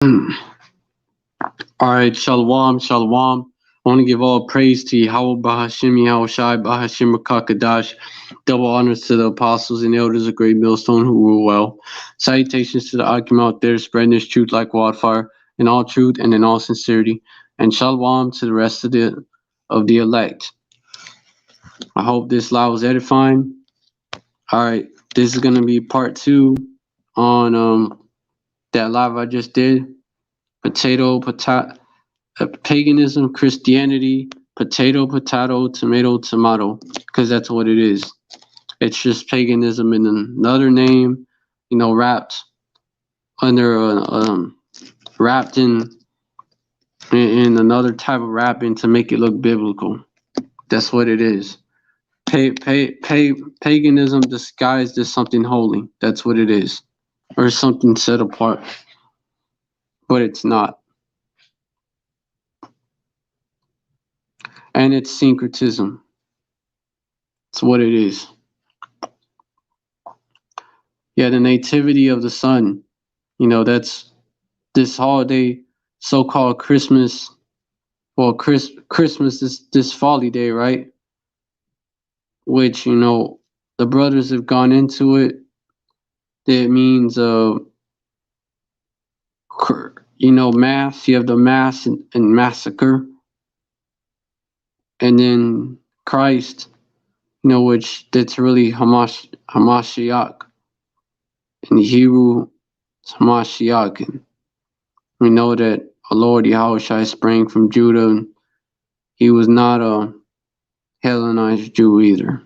All right, shalom, shalom. I want to give all praise to Yahweh Bahashim, Yahweh Shai, Bahashim Rakakadash. Double honors to the apostles and elders of Great Millstone who rule well. Salutations to the Akim out there spreading this truth like wildfire, in all truth and in all sincerity. And shalom to the rest of the elect. I hope this live was edifying. All right, this is gonna be part 2 on that live I just did. Paganism, Christianity, potato, tomato, because that's what it is. It's just paganism in another name, wrapped under wrapped in another type of wrapping to make it look biblical. That's what it is. Paganism disguised as something holy. That's what it is, or something set apart, but it's not. And it's syncretism. It's what it is. Yeah, the nativity of the sun. That's this holiday, so-called Christmas. Well, Christmas is this folly day, right? Which the brothers have gone into it. It means mass. You have the mass and massacre, and then Christ. Which that's really Hamashiach. In Hebrew, it's Hamashiach. And we know that our Lord Yahushua sprang from Judah, and he was not a Hellenized Jew either.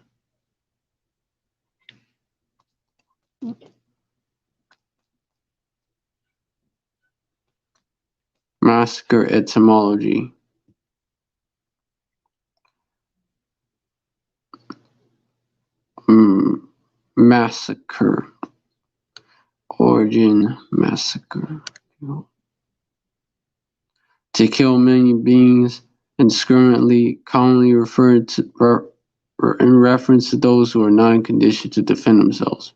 Massacre etymology. Massacre. Origin, massacre. To kill many beings, indiscriminately, commonly referred to in reference to those who are not in condition to defend themselves.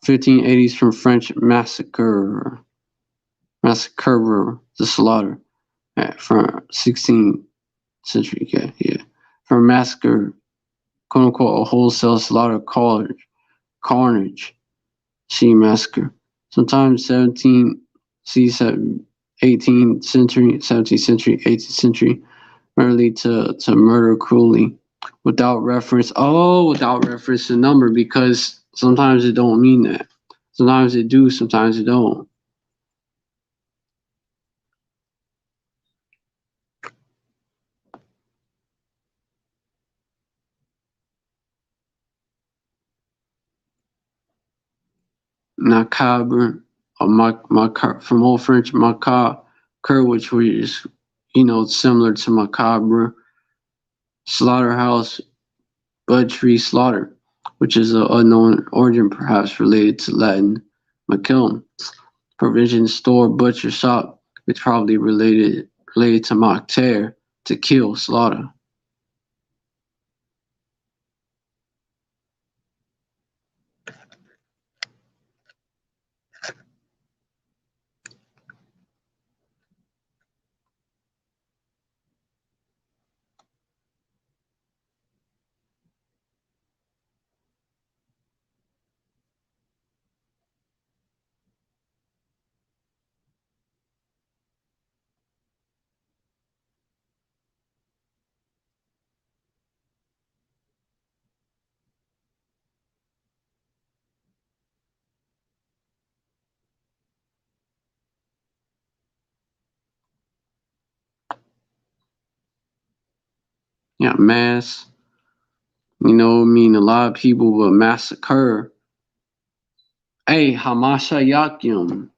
1580s from French massacre, the slaughter. From 16th century, yeah. From massacre, quote unquote, a wholesale slaughter, carnage. See massacre. Sometimes 18th century, 17th century, 18th century, merely to murder cruelly, without reference to number, because sometimes it don't mean that. Sometimes it do, sometimes it don't. Macabre, from Old French macabre, which is similar to macabre, slaughterhouse, butchery, slaughter, which is an unknown origin, perhaps related to Latin macellum, provision store, butcher shop, which probably related to mactere, to kill, slaughter. Yeah, mass, mean a lot of people, but massacre. Hey, Hamasha Yakim.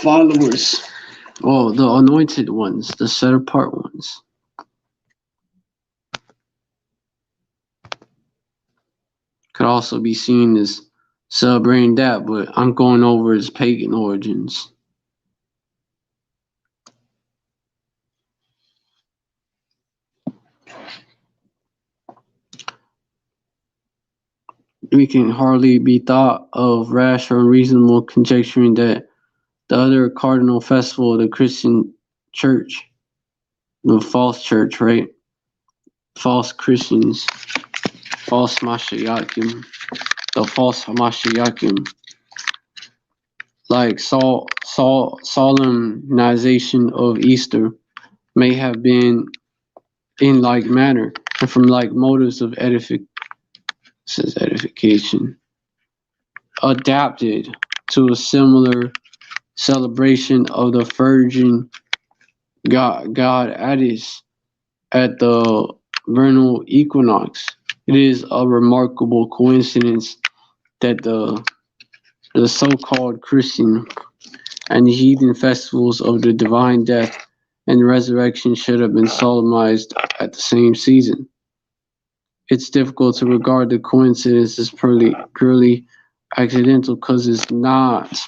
Followers. Oh, the anointed ones, the set apart ones. Could also be seen as celebrating that, but I'm going over its pagan origins. we can hardly be thought of rash or unreasonable conjecturing that the other cardinal festival of the Christian church, the false church, right? False Christians, false Mashiachim, the false Mashiachim, like solemnization of Easter, may have been in like manner and from like motives of edification, adapted to a similar celebration of the Virgin Goddess at the vernal equinox. It is a remarkable coincidence that the so-called Christian and heathen festivals of the divine death and resurrection should have been solemnized at the same season. It's difficult to regard the coincidence as purely accidental because it's not.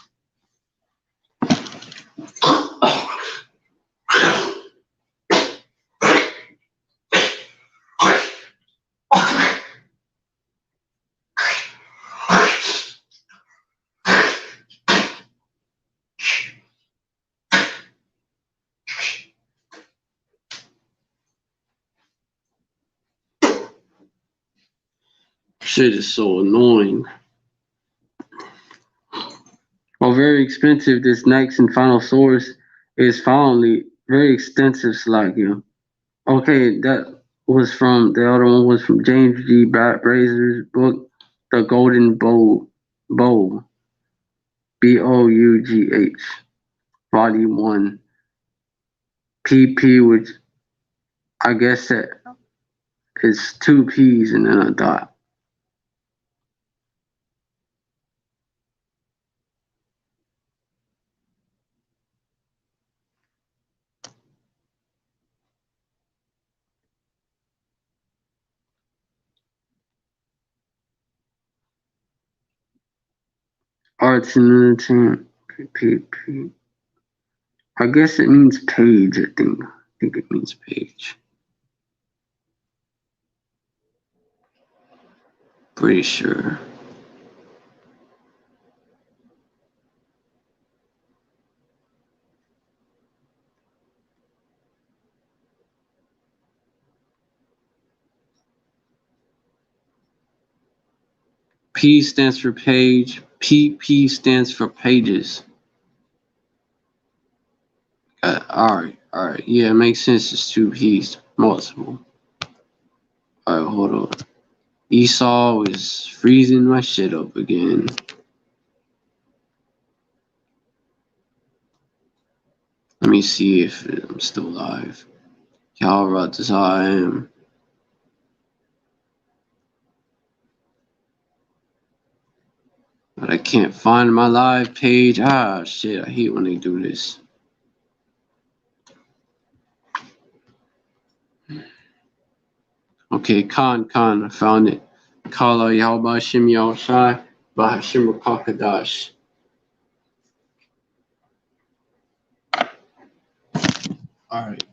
Shit is so annoying. While very expensive, this next and final source is finally very extensive, Slakia. Okay, that was from the other one was from James G. Brazer's book, The Golden Bowl, Bough, Bough, Volume 1, PP, which I guess that is two P's and then a dot. Arts and Entertainment, PP. I guess it means page, I think. I think it means page. Pretty sure. P stands for page. PP stands for pages. All right. Yeah, it makes sense. It's two P's, multiple. All right, hold on. Esau is freezing my shit up again. Let me see if I'm still live. Y'all right as I am. But I can't find my live page. Ah, shit. I hate when they do this. Okay, Khan, I found it. Kala Yahba Shim Yao Shai Bahashim Rakakadash. Alright.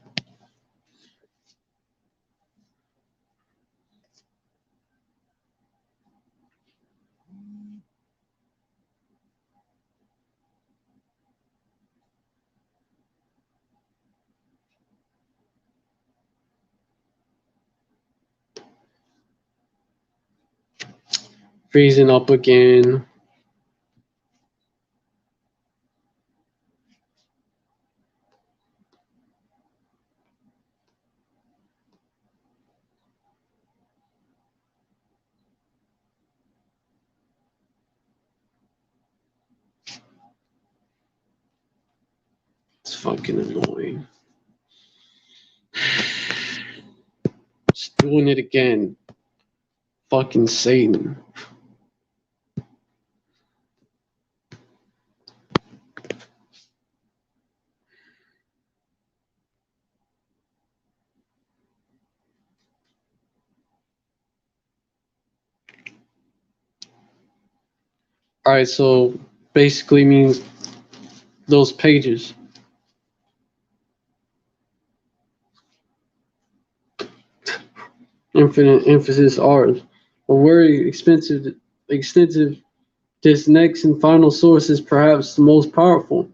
Freezing up again. It's fucking annoying. Just doing it again. Fucking Satan. Alright, so basically means those pages. Infinite emphasis R's. A very expensive extensive, this next and final source is perhaps the most powerful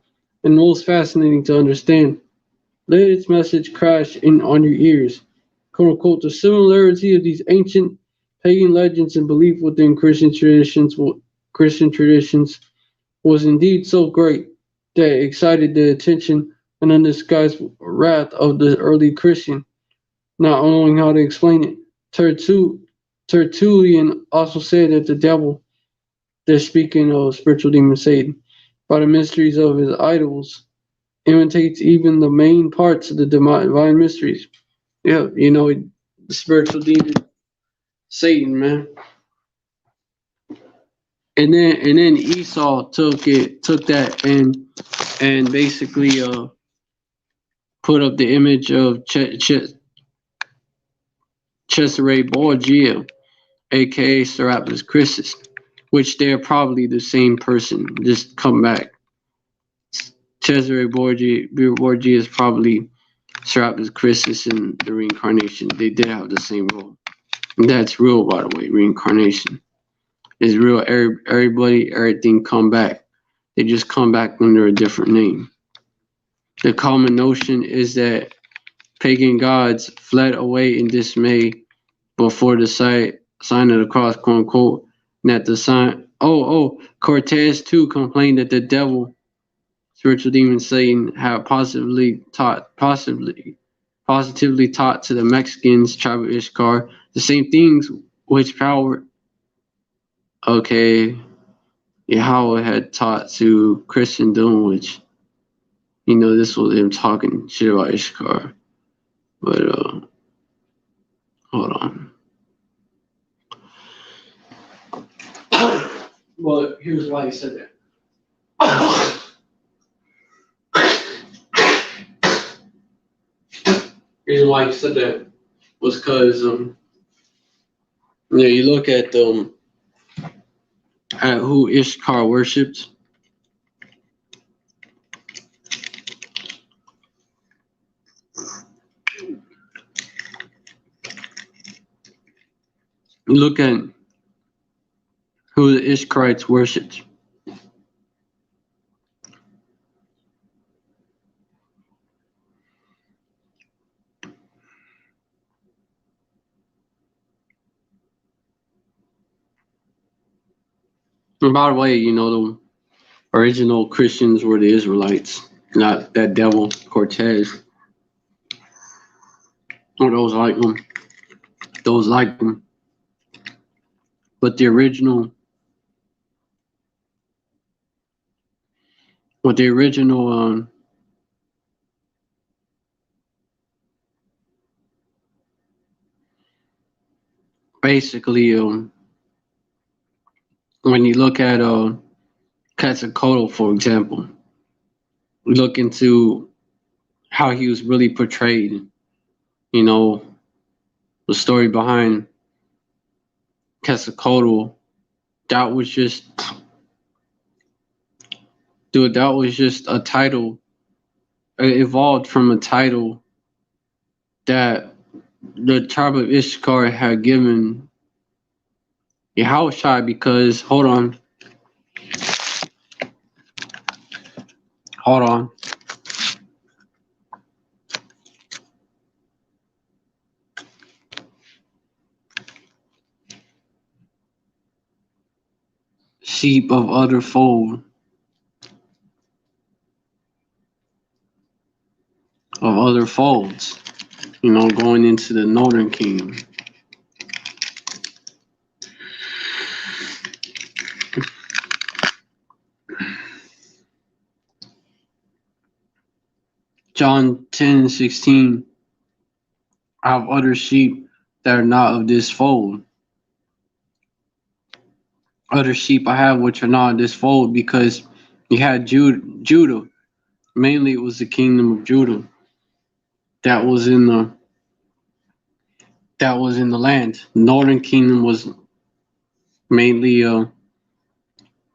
and most fascinating to understand. Let its message crash in on your ears. "Quote unquote, the similarity of these ancient pagan legends and belief within Christian traditions was indeed so great that it excited the attention and undisguised wrath of the early Christian, not knowing how to explain it. Tertullian also said that the devil, they're speaking of spiritual demon Satan, by the mysteries of his idols, imitates even the main parts of the divine mysteries. Yeah, the spiritual demon Satan, man. And then Esau took that and basically put up the image of Cesare Borgia, aka Serapis Christus, which they're probably the same person. Just come back. Cesare Borgia is probably Serapis Christus in the reincarnation. They did have the same role. And that's real, by the way. Reincarnation is real. Everybody, everything come back. They just come back under a different name. The common notion is that pagan gods fled away in dismay before the sign of the cross, quote unquote, and that the sign. Cortez too complained that the devil, spiritual demon Satan, had positively taught to the Mexicans, tribe of Ishkar, the same things which power. Okay, Yahweh had taught to Christendom, which this was him talking shit about Ishkar. But hold on. Well, here's why he said that. Reason why he said that was because you look at who Ishkar worshipped. You look at who the Ishkarites worshipped. And by the way, the original Christians were the Israelites, not that devil Cortez. Or those like them. Those like them. But the original basically when you look at Quetzalcoatl, for example, look into how he was really portrayed, the story behind Quetzalcoatl, that was just a title. It evolved from a title that the tribe of Issachar had given Yahushua because hold on. Sheep of other fold. Of other folds. Going into the northern kingdom. John 10:16. I have other sheep that are not of this fold. Other sheep I have which are not of this fold, because you had Judah. Mainly it was the kingdom of Judah that was in the land. Northern kingdom was mainly in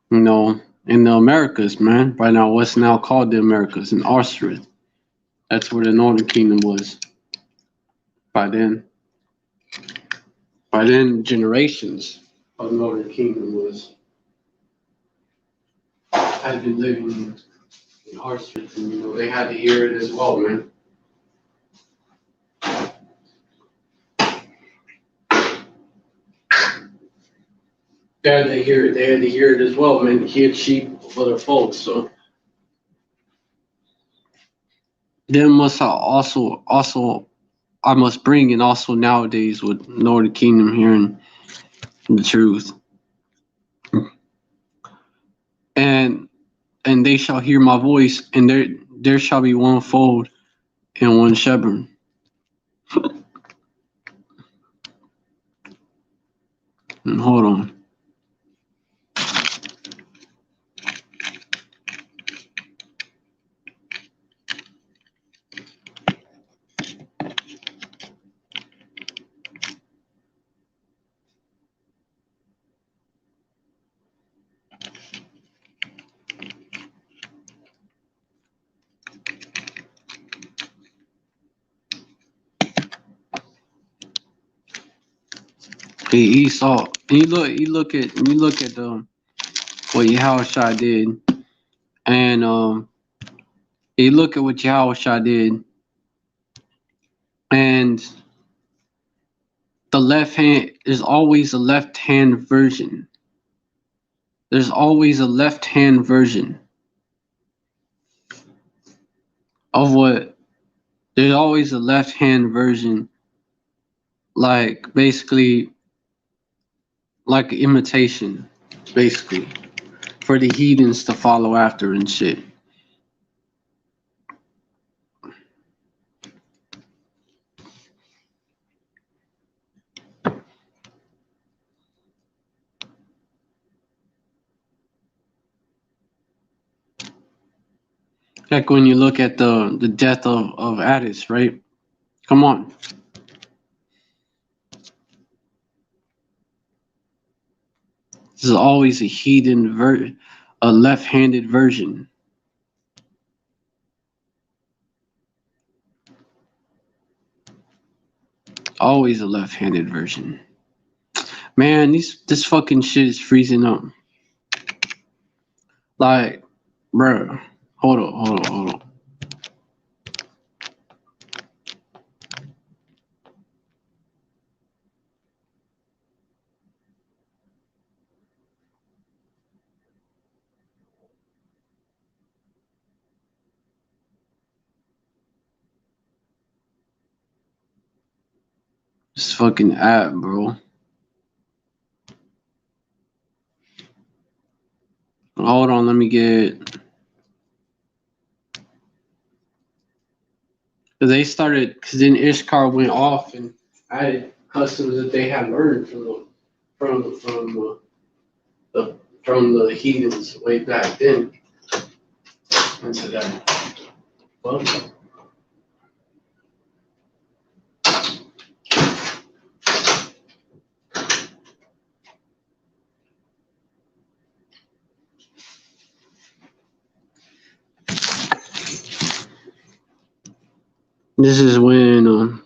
the Americas, man. Right now, what's now called the Americas, in Austria. That's where the northern kingdom was. By then, generations. of Northern Kingdom had been living in hardships, and they had to hear it as well, man. They had to hear it. They had to hear it as well, man. He had sheep of other folks, so then must I also I must bring, and also nowadays with Northern Kingdom hearing the truth, and they shall hear my voice, and there shall be one fold and one shepherd. And hold on. He saw. And you look at what Yahushua did, and you look at what Yahushua did, and the left hand is always a left hand version. There's always a left hand version of what. There's always a left hand version, like basically like imitation, basically for the heathens to follow after and shit. Like when you look at the death of Addis, right? Come on. This is always a heathen a left-handed version. Always a left-handed version. Man, this fucking shit is freezing up. Like, bro, hold on. This fucking app, bro. Hold on, let me get. They started, because then Ishkar went off and added customs that they had learned from the heathens way back then. Into that. Well, this is when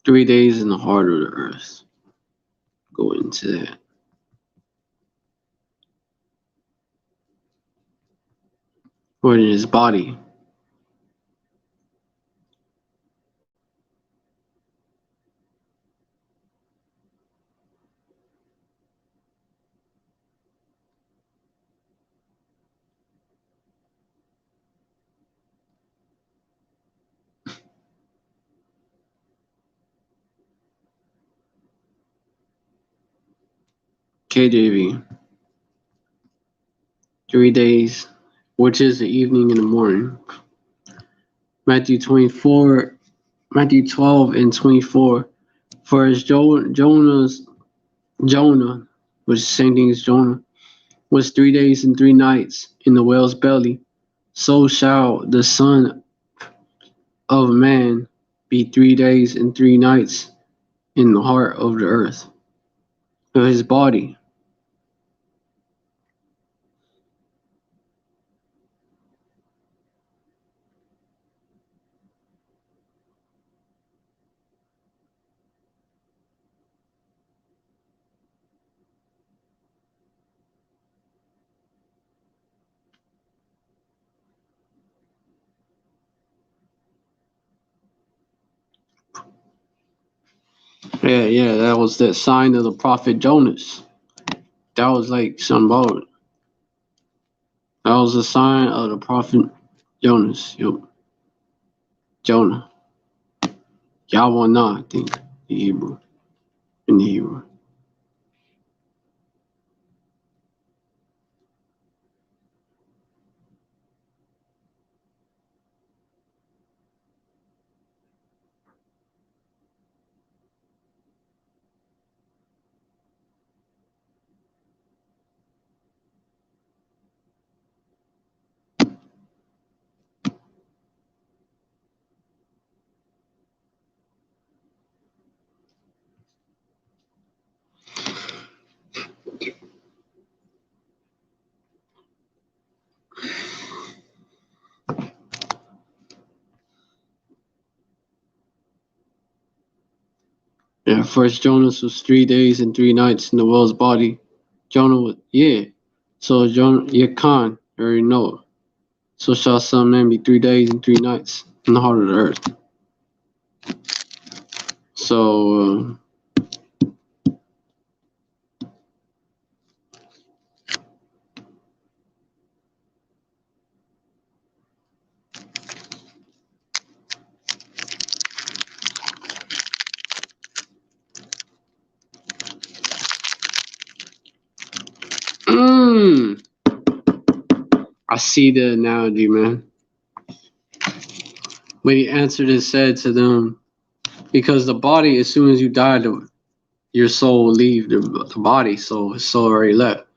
3 days in the heart of the earth. Go into that. Or in his body. KJV. 3 days, which is the evening and the morning. Matthew 12 and 24. For as Jonah, which is the same thing as Jonah, was 3 days and 3 nights in the whale's belly, so shall the Son of Man be 3 days and 3 nights in the heart of the earth, of his body. Yeah, yeah, that was the sign of the prophet Jonas. That was like symbolic. That was a sign of the prophet Jonas. Yep. Jonah. Yahweh I think, the Hebrew. In the Hebrew. Yeah, first Jonas was 3 days and 3 nights in the whale's body. Jonah was, yeah. So Jonah, you Khan, you already know. So shall some man be 3 days and 3 nights in the heart of the earth. So, I see the analogy, man. When he answered and said to them, because the body, as soon as you die, your soul will leave the body, so his soul already left.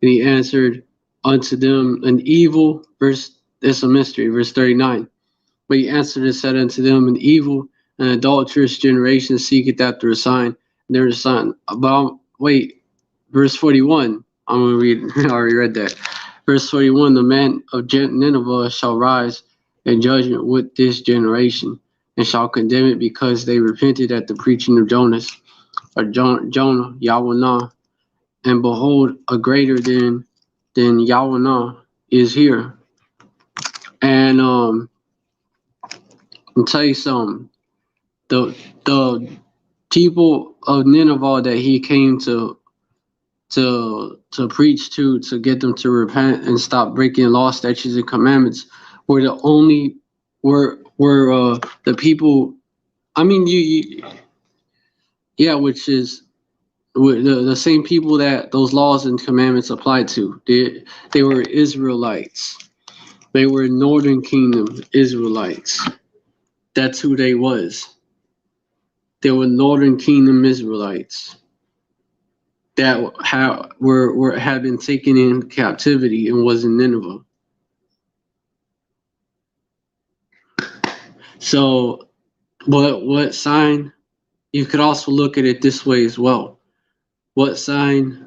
And he answered unto them an evil, verse, it's a mystery, verse 39. But he answered and said unto them, an evil and adulterous generation seeketh after a sign, and there is a sign. But wait, verse 41. I'm going to read, I already read that. Verse 41, the man of Nineveh shall rise in judgment with this generation, and shall condemn it because they repented at the preaching of Jonas, or Jonah, Yahweh, and behold, a greater than Yahweh is here. And I'll tell you something. The people of Nineveh that he came to preach to get them to repent and stop breaking law, statutes, and commandments were the only were the people. I mean, yeah, which is the same people that those laws and commandments applied to. They were Israelites. They were Northern Kingdom Israelites. That's who they was. They were Northern Kingdom Israelites that had been taken in captivity and was in Nineveh. So, what sign? You could also look at it this way as well. What sign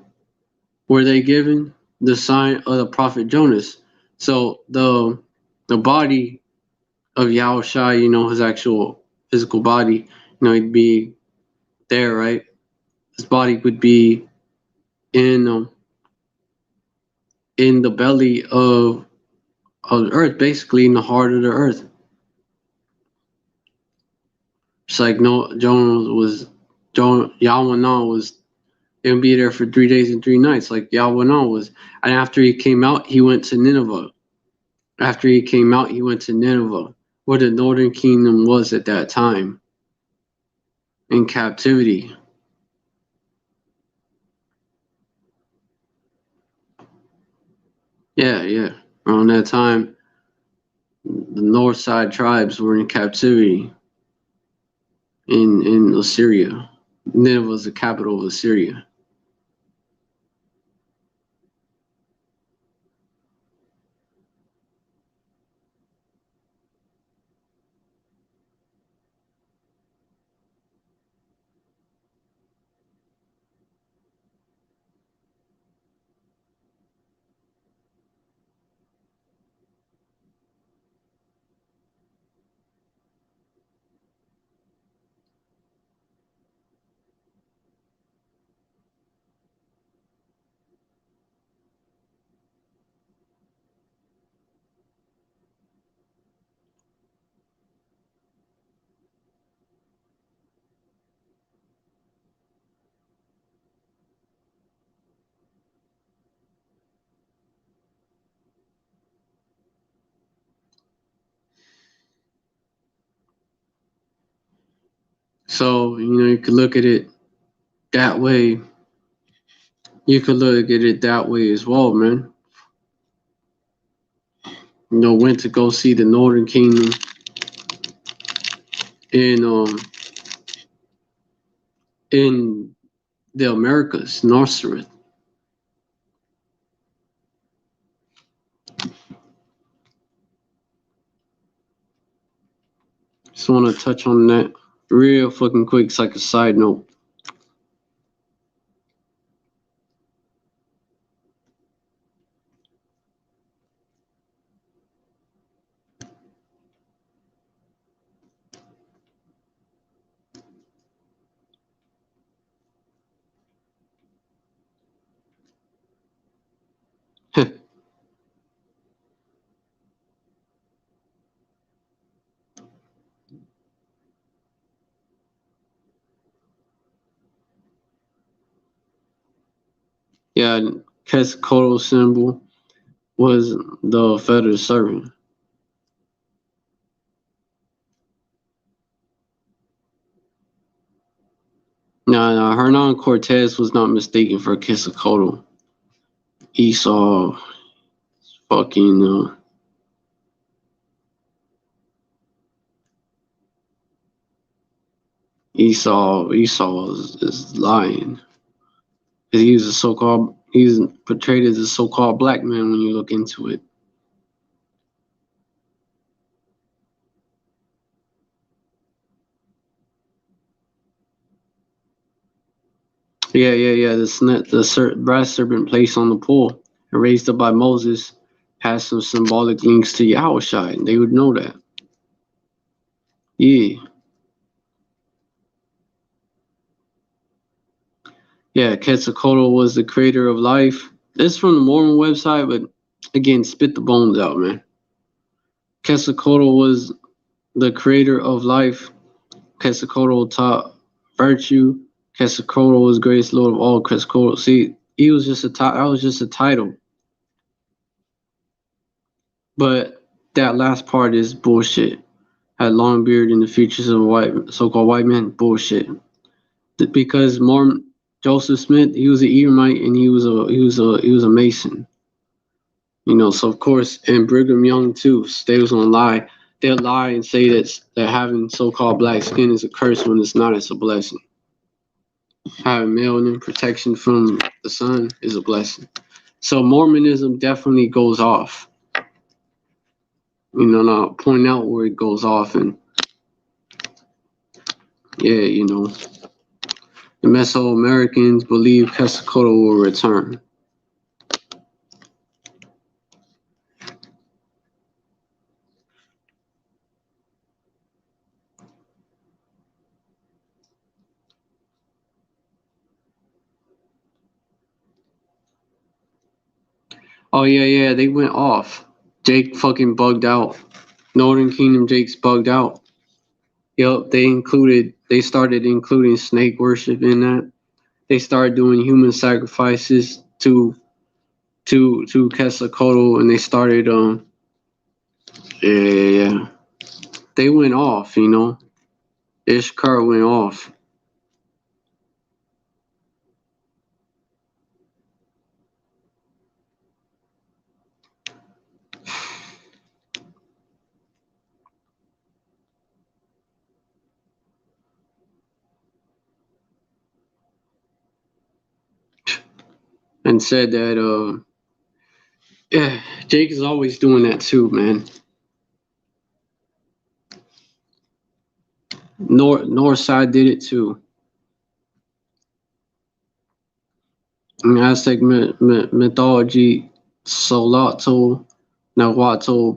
were they given? The sign of the prophet Jonas. So the body of Yahushua, his actual physical body, he'd be there, right? His body would be in the belly of the earth, basically in the heart of the earth. It's like Yahweh was and be there for 3 days and 3 nights, like Yahweh was. And after he came out, he went to Nineveh. After he came out, he went to Nineveh, where the northern kingdom was at that time, in captivity. Yeah. Around that time, the north side tribes were in captivity in Assyria. Nineveh was the capital of Assyria. So, you could look at it that way. You could look at it that way as well, man. Went to go see the Northern Kingdom in the Americas, Northward. Just want to touch on that real fucking quick. It's like a side note. Yeah, Quetzalcoatl symbol was the feathered serpent. Nah, Hernan Cortez was not mistaken for Quetzalcoatl. Esau, fucking, Esau is lying. He's portrayed as a so-called black man when you look into it. Yeah. The brass serpent placed on the pole and raised up by Moses has some symbolic links to Yahushua, and they would know that. Yeah. Yeah, Quetzalcoatl was the creator of life. This is from the Mormon website, but again, spit the bones out, man. Quetzalcoatl was the creator of life. Quetzalcoatl taught virtue. Quetzalcoatl was greatest lord of all. Quetzalcoatl, see, he was just that was just a title. But that last part is bullshit. Had long beard in the features of a so-called white man, bullshit. Because Mormon Joseph Smith, he was an Edomite and he was a Mason. So of course, and Brigham Young too, they was gonna lie. They'll lie and say that having so-called black skin is a curse when it's not. It's a blessing. Having melanin protection from the sun is a blessing. So Mormonism definitely goes off. I'll point out where it goes off, and yeah, the Mesoamericans believe Quetzalcoatl will return. Oh yeah, they went off. Jake fucking bugged out. Northern Kingdom Jake's bugged out. Yup, they started including snake worship in that. They started doing human sacrifices to Quetzalcoatl, and they started yeah. They went off, Ishkar went off. And said that yeah, Jake is always doing that too, man. North side did it too. In Aztec mythology, Solato, Nahuatl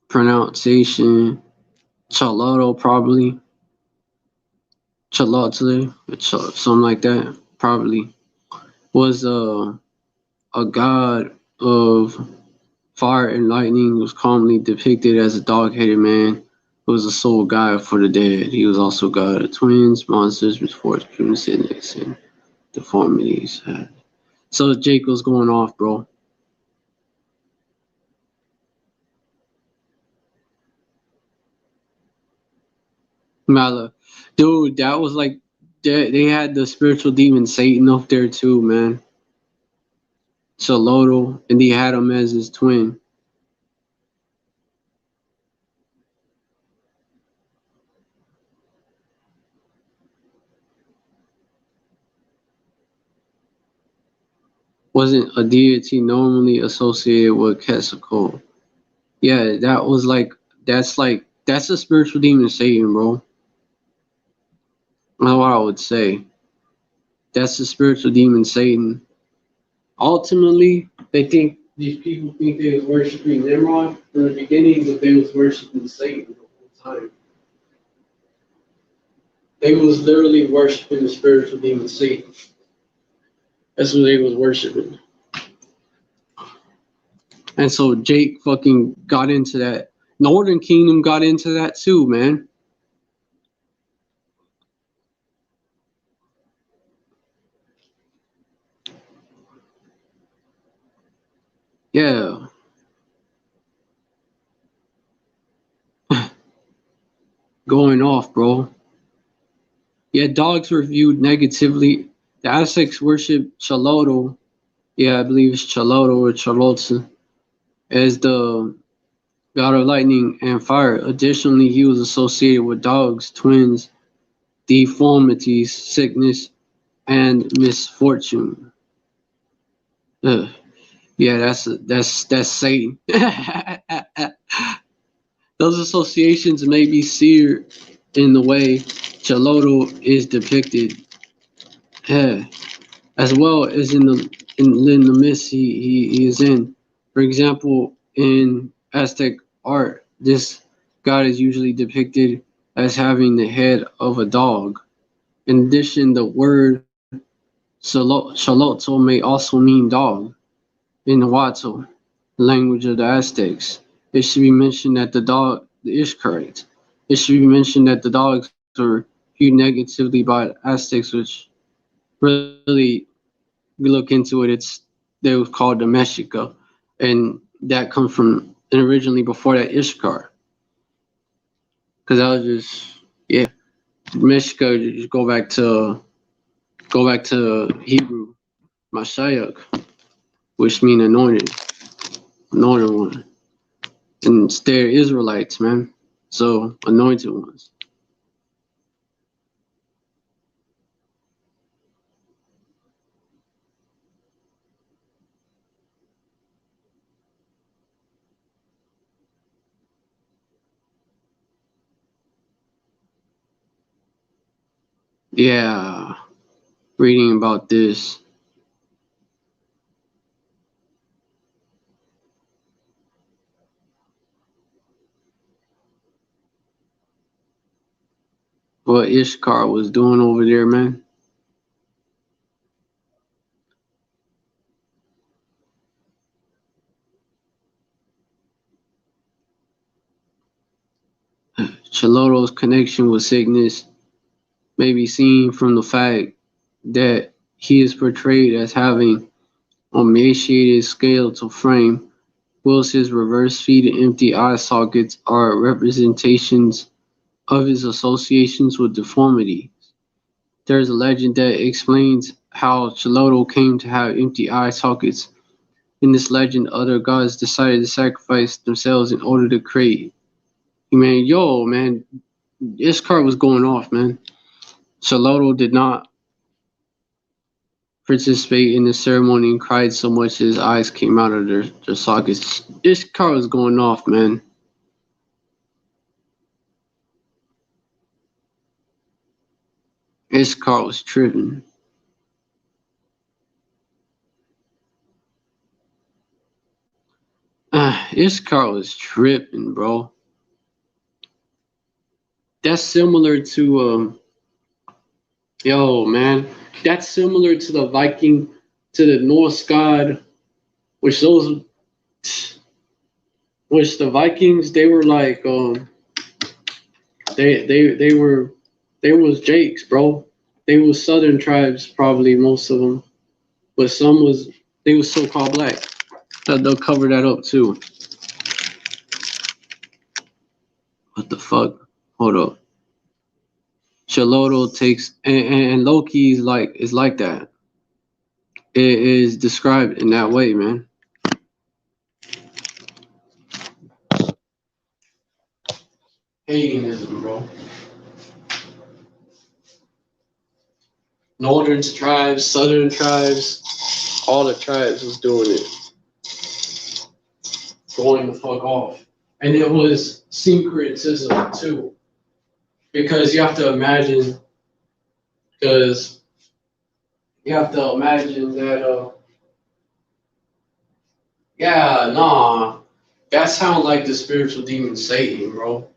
pronunciation, Chaloto probably, Chalotle, something like that probably, was a god of fire and lightning, was commonly depicted as a dog-headed man who was a sole guide for the dead. He was also god of twins, monsters, misfortunes, sickness, and deformities. So Jake was going off, bro. Mala. Dude, that was like they had the spiritual demon Satan up there too, man. Shalotto, and he had him as his twin. Wasn't a deity normally associated with Quetzalcoatl. Yeah, that was that's a spiritual demon Satan, bro. That's what I would say. That's the spiritual demon Satan. Ultimately, these people think they was worshiping Nimrod from the beginning, but they was worshiping Satan the whole time. They was literally worshiping the spiritual demon Satan. That's what they was worshiping. And so Jake fucking got into that. Northern Kingdom got into that too, man. Yeah. Going off, bro. Yeah, dogs were viewed negatively. The Aztecs worshipped Chalotl. Yeah, I believe it's Chalotl or Chalotl as the god of lightning and fire. Additionally, he was associated with dogs, twins, deformities, sickness, and misfortune. Ugh. Yeah, that's Satan. Those associations may be seared in the way Chalotl is depicted, as well as in the myths he is in. For example, in Aztec art, this god is usually depicted as having the head of a dog. In addition, the word Xolotl may also mean dog in Nahuatl, language of the Aztecs. It should be mentioned that the dog is correct. It should be mentioned that the dogs were viewed negatively by the Aztecs, which really, we look into it, they was called the Mexica, and that comes from and originally before that Ishkar, because that was just yeah, Mexica. Just go back to Hebrew Mashiach, which mean anointed one. And they're Israelites, man. So anointed ones. Yeah. Reading about this. What Ishkar was doing over there, man. Chaloto's connection with sickness may be seen from the fact that he is portrayed as having a emaciated skeletal frame, whilst his reverse feet and empty eye sockets are representations of his associations with deformity. There is a legend that explains how Chaloto came to have empty eye sockets. In this legend, other gods decided to sacrifice themselves in order to create. Man, yo, man, this card was going off, man. Chaloto did not participate in the ceremony and cried so much his eyes came out of their sockets. This card was going off, man. This card was tripping. This card was tripping, bro. That's similar to yo, man. That's similar to the Viking, to the Norse god, which those, which the Vikings, they were like, they were, they was Jakes, bro. They was Southern tribes, probably most of them, but some was they was so called black. So they'll cover that up too. What the fuck? Hold up. Shaloto takes and Loki is like that. It is described in that way, man. Paganism, bro. Northern tribes, southern tribes, all the tribes was doing it, going the fuck off, and it was syncretism too, because you have to imagine, because you have to imagine that, yeah, nah, that sounds like the spiritual demon Satan, bro.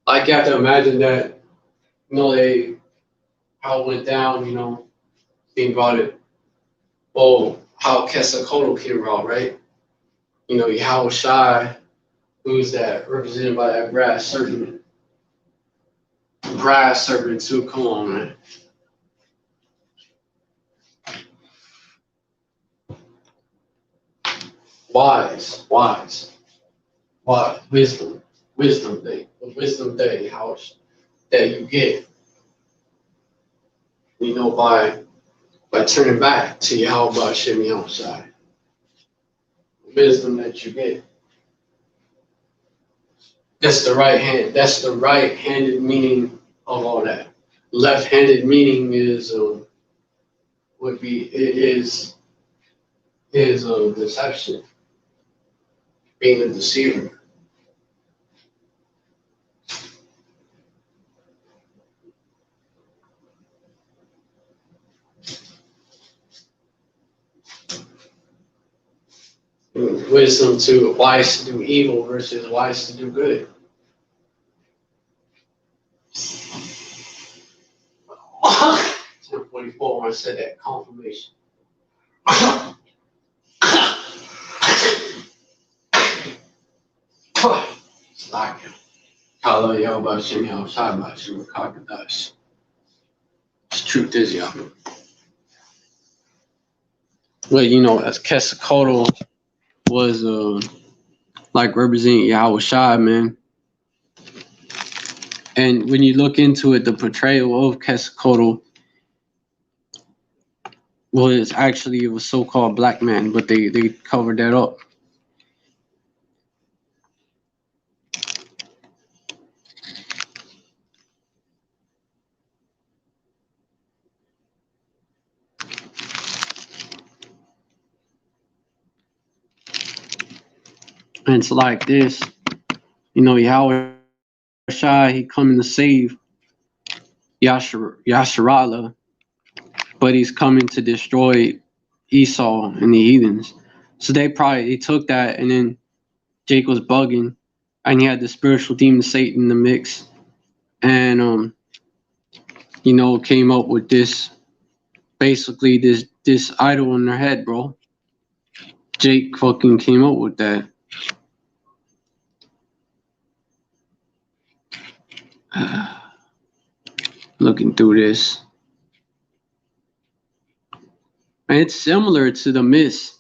Like you have to imagine that, they how it went down, think about it. Well, how Quetzalcoatl came about, right? Yahweh Shai, who's that represented by that brass serpent. Brass serpent too. Come on, man. Wise, wise, wise, wisdom day, the wisdom day, how that you get, by turning back to Yahweh Shemi outside. Wisdom that you get. That's the right hand. That's the right-handed meaning of all that. Left-handed meaning would be it is a deception, being a deceiver. Wisdom to wise to do evil versus wise to do good. 10:44 when I said that confirmation. It's like Kala Yahweh Shem Yahweh Shai Shem Kakadash. The truth is, y'all. Well, as Quetzalcoatl was like representing Yahweh Shai, man. And when you look into it, the portrayal of Quetzalcoatl it was so-called black man, but they covered that up. And it's like this, Yahweh Shai, he coming to save Yasharala, but he's coming to destroy Esau and the heathens. So they took that, and then Jake was bugging, and he had the spiritual demon Satan in the mix, and came up with basically this idol in their head, bro. Jake fucking came up with that. Looking through this, and it's similar to the myths.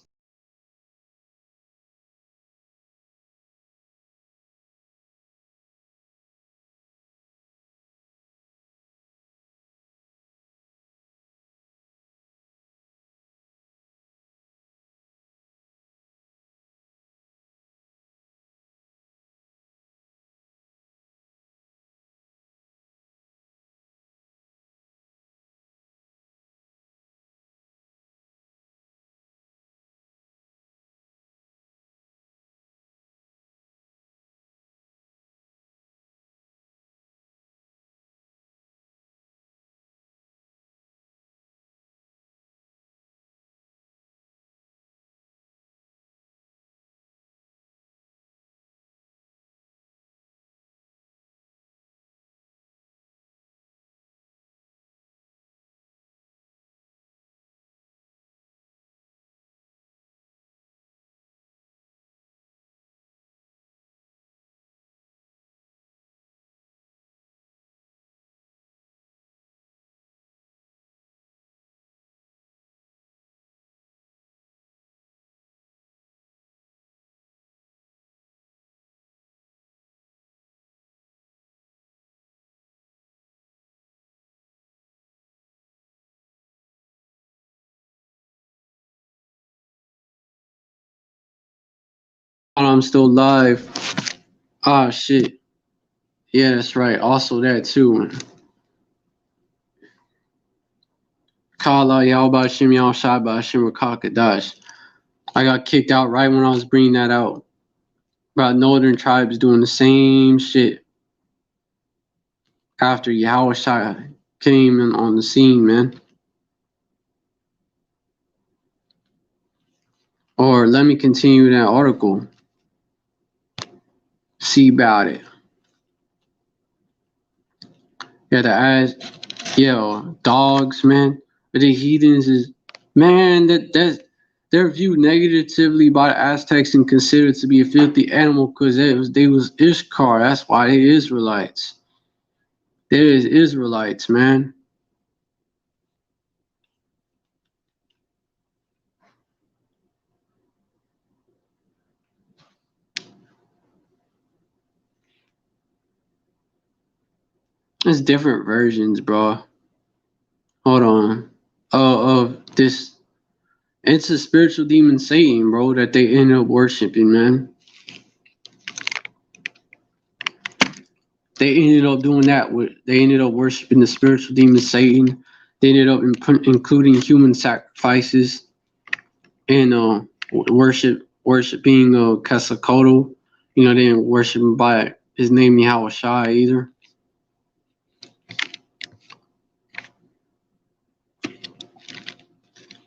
I'm still live. Ah, shit. Yeah, that's right. Also that too. Kala Yalba Shimyan Shaba Shimakakadash. I got kicked out right when I was bringing that out. About northern tribes doing the same shit after Yahushua came in on the scene, man. Or let me continue that article. See about it. Yeah, the ass, yo, dogs, man. But the heathens is, man, that's they're viewed negatively by the Aztecs and considered to be a filthy animal because they was Ishkar. That's why they Israelites. They is Israelites, man. It's different versions, bro. Hold on. Of this, it's a spiritual demon Satan, bro, that they end up worshiping, man. They ended up doing that. They ended up worshiping the spiritual demon Satan. They ended up including human sacrifices and worshiping Quetzalcoatl. You know, they didn't worship him by his name Yahushua either.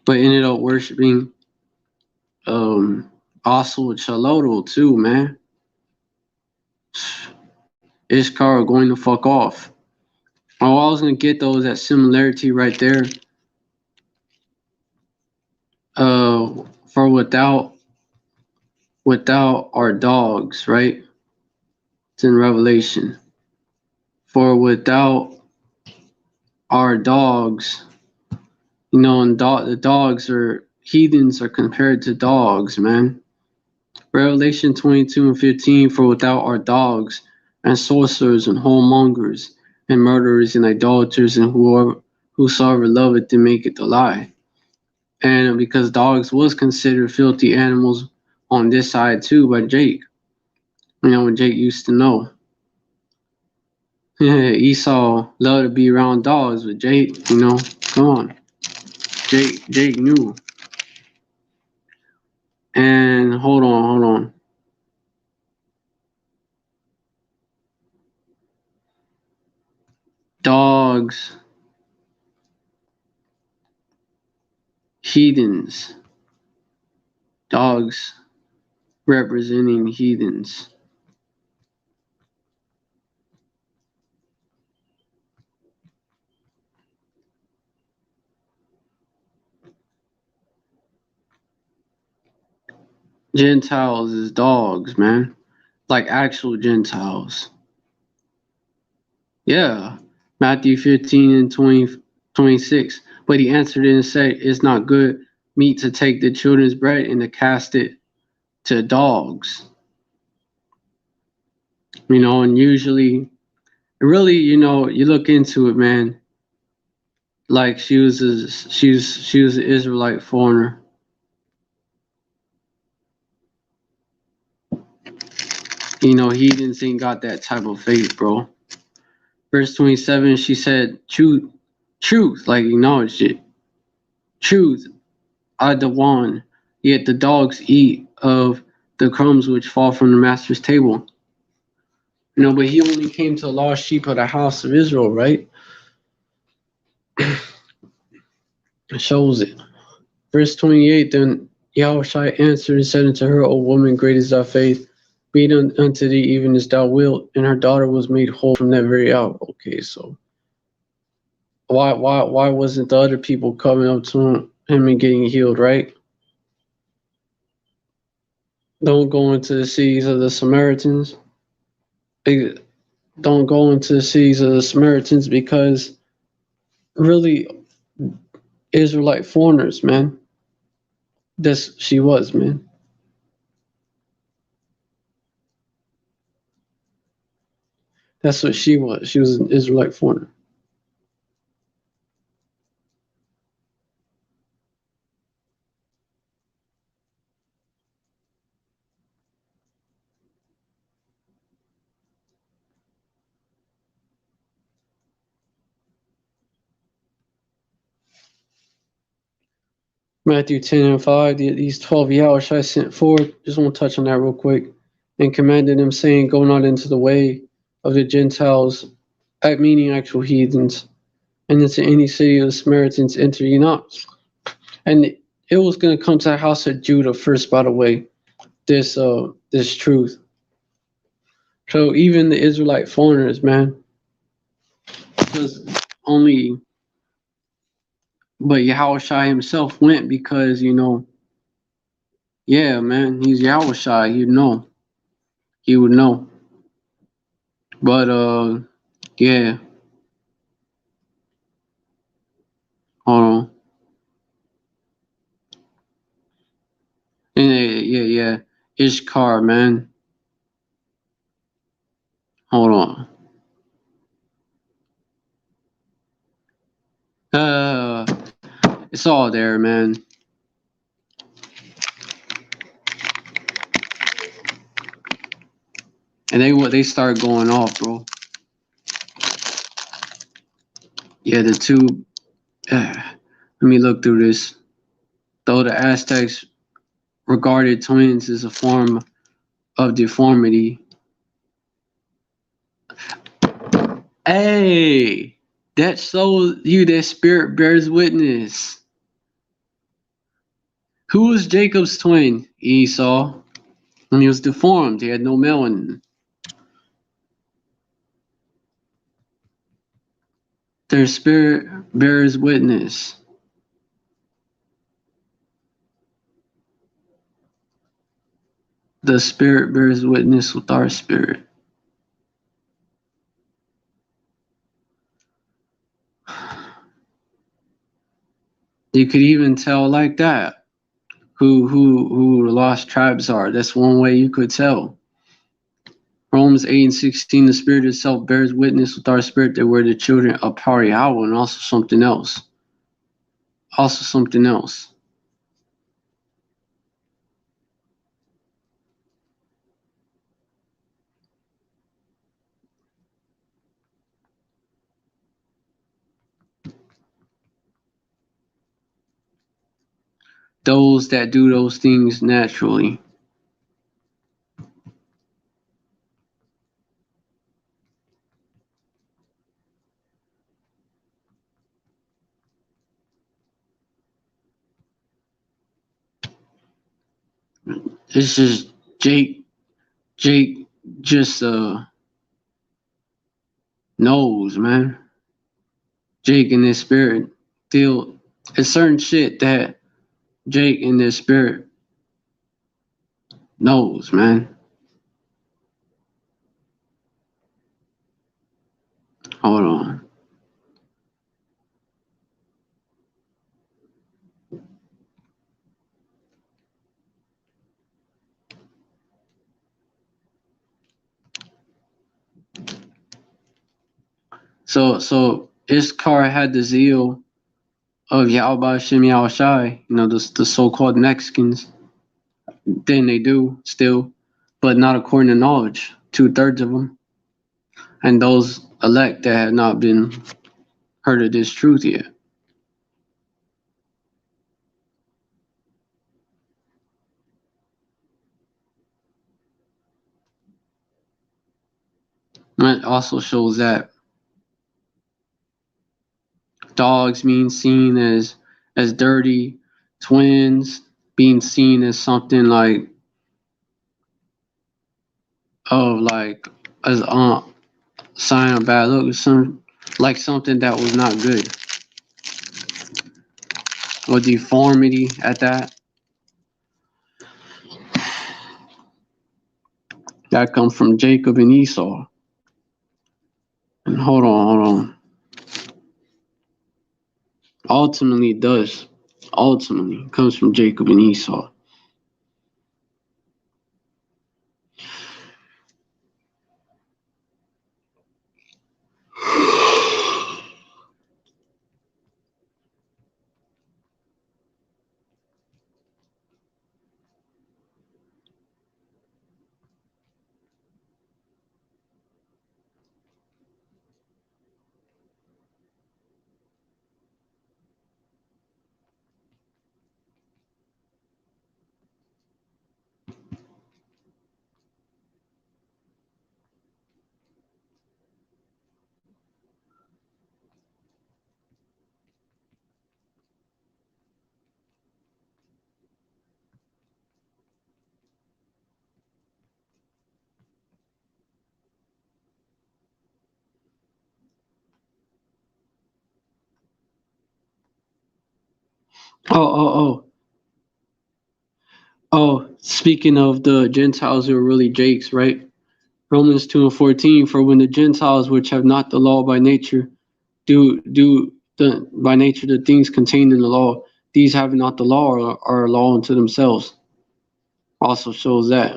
But ended up worshiping also Chalotl too, man. Ishkar going to fuck off. Oh, I was gonna get those that similarity right there. For without our dogs, right? It's in Revelation. For without our dogs, you know, and the dogs are heathens are compared to dogs, man. Revelation 22:15. For without our dogs and sorcerers and whoremongers and murderers and idolaters and whosoever loveth to make it a lie. And because dogs was considered filthy animals on this side too by Jake. You know, when Jake used to know. Yeah, Esau loved to be around dogs, but Jake, you know, come on. Jake knew. And hold on. Dogs, heathens. Dogs representing heathens. Gentiles is dogs, man. Like actual Gentiles. Yeah. Matthew 15 and 26. But he answered and said, it's not good meat to take the children's bread and to cast it to dogs. You know, and usually, really, you know, you look into it, man. Like she was an Israelite foreigner. You know, heathens ain't got that type of faith, bro. Verse 27, she said, truth, like acknowledged it. Truth, I the one, yet the dogs eat of the crumbs which fall from the master's table. You know, but he only came to the lost sheep of the house of Israel, right? It shows it. Verse 28, then Yahushua answered and said unto her, O woman, great is thy faith. Be it unto thee even as thou wilt. And her daughter was made whole from that very hour. Okay, so why wasn't the other people coming up to him and getting healed, right? Don't go into the cities of the Samaritans. Don't go into the cities of the Samaritans because really Israelite foreigners, man. This she was, man. That's what she was. She was an Israelite foreigner. Matthew 10 and 5, these 12 Yahushua sent forth. Just want to touch on that real quick. And commanded them, saying, go not into the way of the Gentiles, meaning actual heathens, and into any city of the Samaritans enter ye not. And it was going to come to the house of Judah first, by the way, this truth. So even the Israelite foreigners, man, because only, but Yahushua himself went because, yeah, man, he's Yahushua, he would know. But, yeah, hold on. And, yeah, Ishkar, man. Hold on. It's all there, man. And they start going off, bro. Yeah, the two. Let me look through this. Though the Aztecs regarded twins as a form of deformity. Hey, that shows you that spirit bears witness. Who was Jacob's twin? Esau. And he was deformed. He had no melanin. Their spirit bears witness. The spirit bears witness with our spirit. You could even tell like that who the lost tribes are. That's one way you could tell. Romans 8 and 16, the spirit itself bears witness with our spirit that we're the children of Pariawa, and also something else. Those that do those things naturally. It's just Jake just knows, man. Jake in his spirit feel it's certain shit that Jake in his spirit knows, man. Hold on. So Iskar had the zeal of Yalba Shim Yao Shai, the so-called Mexicans. Then they do still, but not according to knowledge. 2/3 of them, and those elect that have not been heard of this truth yet. That also shows that dogs being seen as dirty, twins being seen as something like as sign of bad luck, something that was not good, or deformity at that. That comes from Jacob and Esau. And hold on. Ultimately, it does. Ultimately, it comes from Jacob and Esau. Oh, speaking of the Gentiles who are really Jakes, right? Romans 2:14, for when the Gentiles which have not the law by nature do the by nature the things contained in the law, these having not the law are a law unto themselves. Also shows that.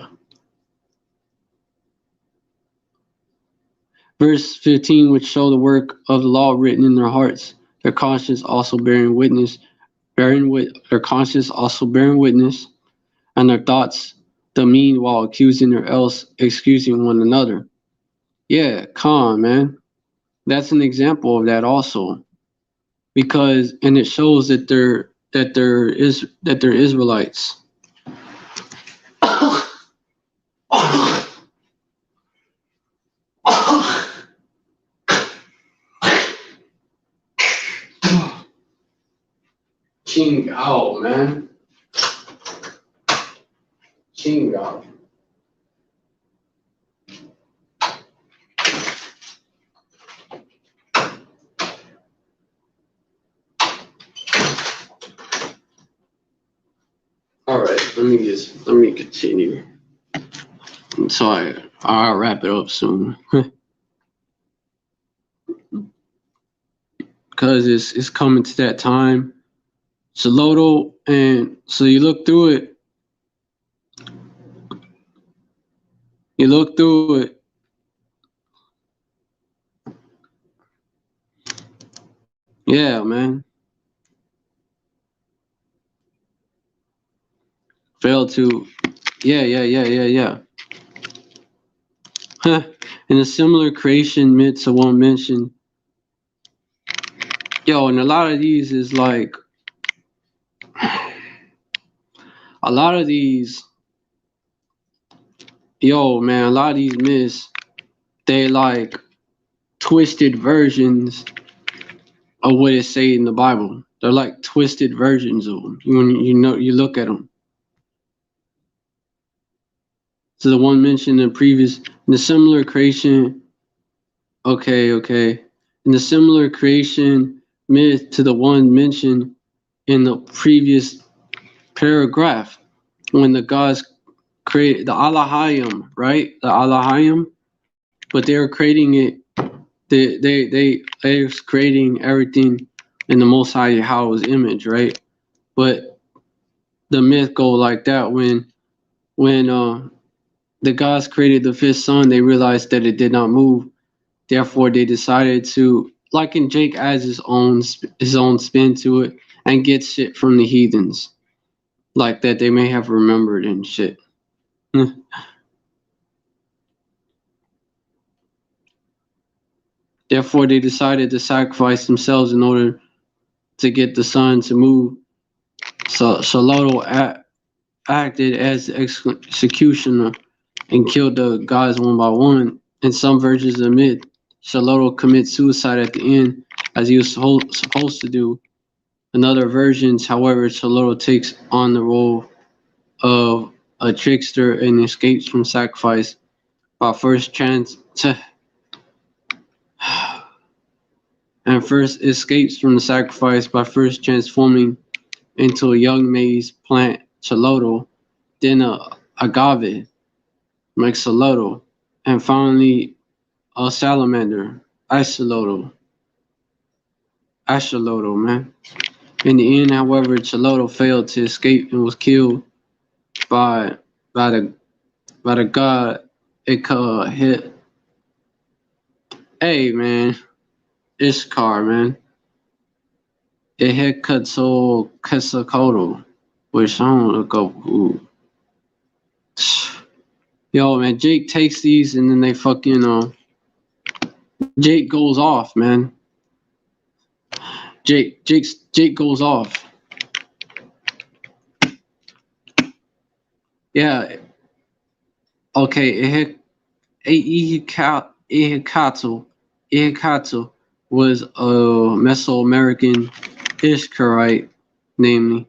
Verse 15, which show the work of the law written in their hearts, their conscience also their conscience also bearing witness, and their thoughts the meanwhile accusing or else excusing one another. Yeah, calm, man. That's an example of that also, because and it shows that they're Israelites. Ching out, man. Ching out. All right, let me continue. So I'll wrap it up soon. Because it's coming to that time. Saludo, and so you look through it. You look through it. Yeah, man. Failed to. Yeah. In a similar creation myth to one mentioned. Yo, and a lot of these is like. A lot of these. Yo, man, a lot of these myths, they like twisted versions of what it say in the Bible. They're like twisted versions of them. When you look at them. So the one mentioned in the similar creation. Okay. In the similar creation myth to the one mentioned in the previous paragraph, when the gods created the Alahayim, right? The Alahayim, but they were creating it. They was creating everything in the Most High Yahweh's image, right? But the myth go like that when the gods created the fifth sun, they realized that it did not move. Therefore, they decided to, like in Jake adds his own spin to it and gets shit from the heathens, like that they may have remembered and shit. Therefore, they decided to sacrifice themselves in order to get the sun to move. So Shalotto acted as the executioner and killed the gods one by one. In some versions of the myth, Shalotto commits suicide at the end, as he was supposed to do. In other versions, however, Shalotto takes on the role of a trickster and escapes from sacrifice by first escapes from the sacrifice by first transforming into a young maize plant, Shalotto, then a agave, Mexolotto, and finally a salamander, Axolotl, man. In the end, however, Shalotto failed to escape and was killed by the god hit. Hey man, Ishkar, man. Ehekatso Kesakoto, which I don't go. Yo, man, Jake takes these and then they fucking Jake goes off, man. Jake goes off. Yeah. Okay, Ehekatsu was a Mesoamerican Ishkarite, namely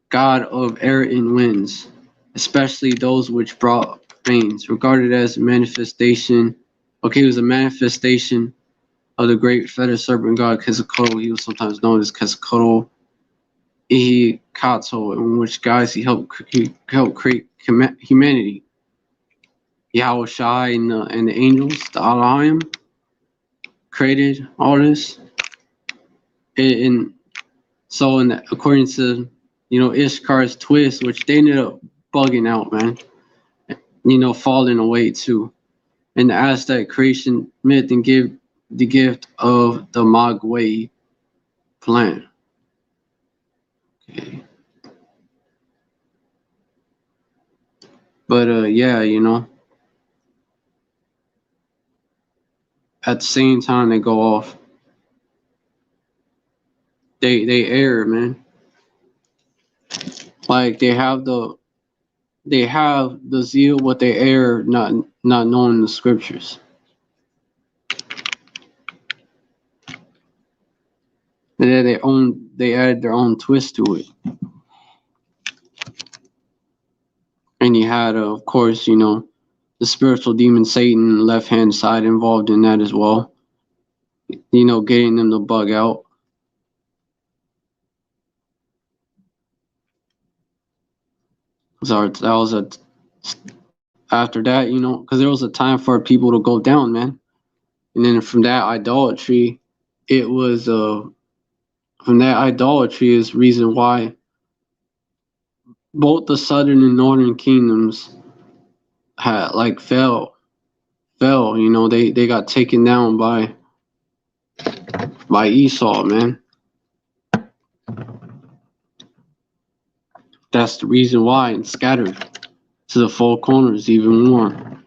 god of air and winds, especially those which brought rains, regarded as a manifestation. Okay, it was a manifestation of the great feather serpent god Quetzalcoatl. He was sometimes known as Quetzalcoatl. Kato, in which guys he helped create humanity. Yahweh Shai and the angels, the Elohim, created all this. And so, according to Ishkar's twist, which they ended up bugging out, man. Falling away too. And the Aztec creation myth and give the gift of the Magway plan. Okay. But yeah, at the same time they go off. They err, man. Like they have the zeal, but they err not knowing the scriptures. And then they add their own twist to it. And you had, of course, the spiritual demon Satan, left hand side, involved in that as well. Getting them to bug out. So that was after that, because there was a time for people to go down, man. And then from that idolatry, it was from that idolatry is reason why both the southern and northern kingdoms had fell. They got taken down by Esau, man. That's the reason why, and scattered to the four corners even more.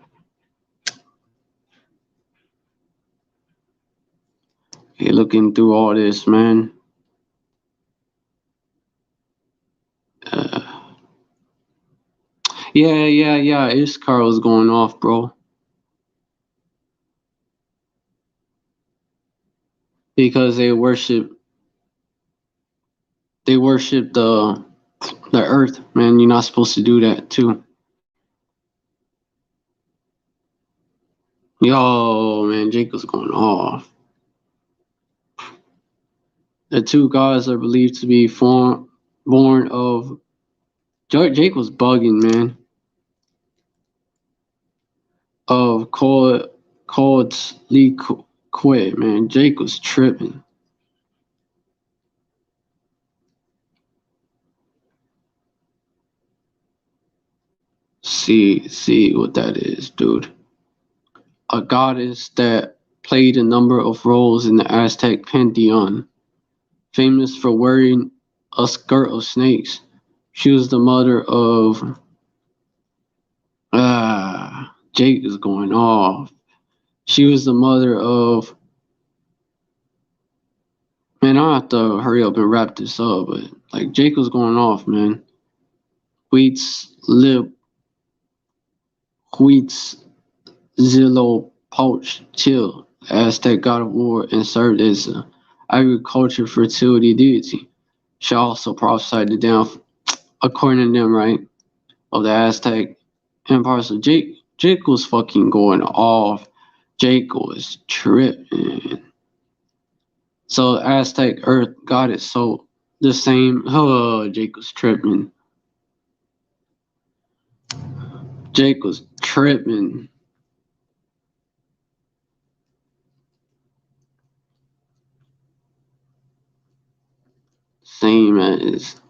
Hey, looking through all this, man. Yeah. Iskar was going off, bro. Because they worship the earth, man. You're not supposed to do that too. Yo, man, Jacob's going off. The two gods are believed to be born of. Jake was bugging, man. Of called Lee quit, man. Jake was tripping. See what that is, dude. A goddess that played a number of roles in the Aztec pantheon, famous for wearing a skirt of snakes. She was the mother of. Jake is going off. She was the mother of. Man, I have to hurry up and wrap this up, but Jake was going off, man. Wheats Zillow Pouch Chill, Aztec god of war, and served as an agriculture fertility deity. She also prophesied the downfall, according to them, right, of the Aztec empire. So Jake was fucking going off. Jake was tripping. So Aztec Earth goddess, so the same. Oh, Jake was tripping. Jake was tripping. Same as.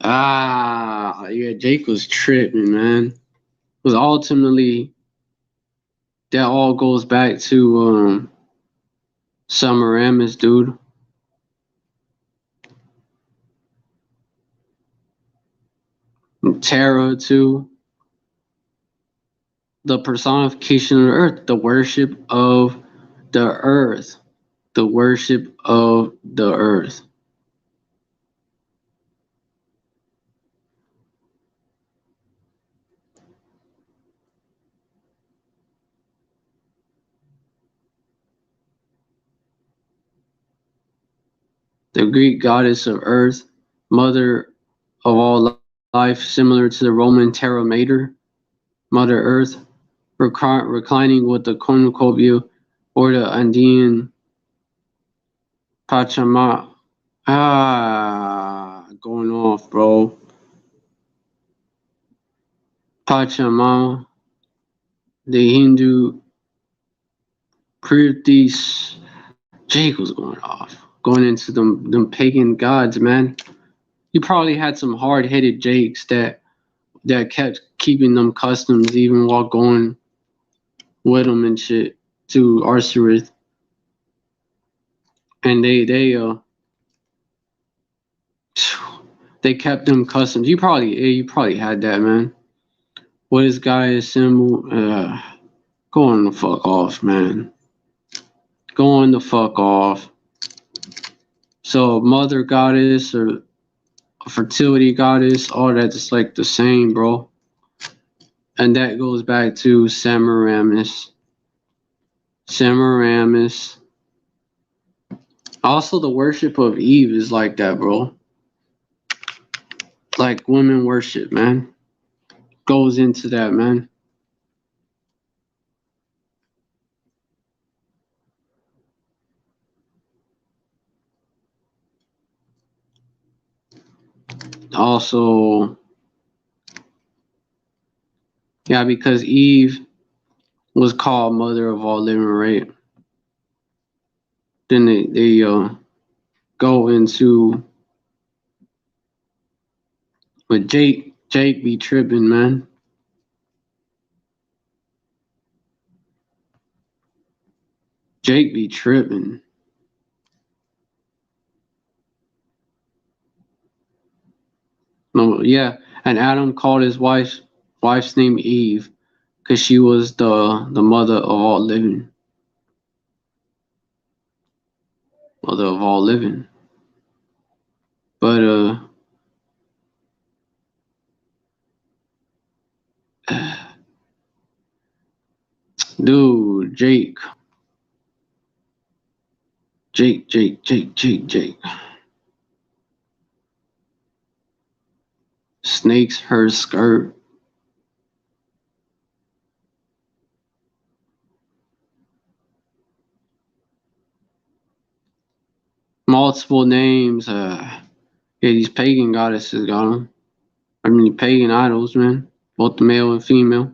Yeah, Jake was tripping, man. Because ultimately, that all goes back to Semiramis, dude. And Terra, too. The personification of the earth, the worship of the earth. The worship of the earth. The Greek goddess of earth, mother of all life, similar to the Roman Terra Mater, Mother Earth, reclining with the cornucopia, or the Andean Pachamama, Going off, bro. Pachamama, the Hindu Kirtis. Jake was going off. Going into them pagan gods, man. You probably had some hard-headed Jakes that kept keeping them customs even while going with them and shit to Arcerith. And they kept them customs. You probably had that, man. What is Gaia's symbol? Going the fuck off, man. Going the fuck off. So mother goddess or a fertility goddess, all that's like the same, bro. And that goes back to Semiramis. Semiramis. Also, the worship of Eve is like that, bro. Like women worship, man. Goes into that, man. Also, yeah, because Eve was called mother of all living, right? Then they go into but Jake be tripping, man. Jake be tripping. No, yeah, and Adam called his wife's name Eve because she was the mother of all living. Mother of all living. But dude, Jake. Snakes her skirt. Multiple names. Yeah, these pagan goddesses got them. I mean, pagan idols, man. Both the male and female.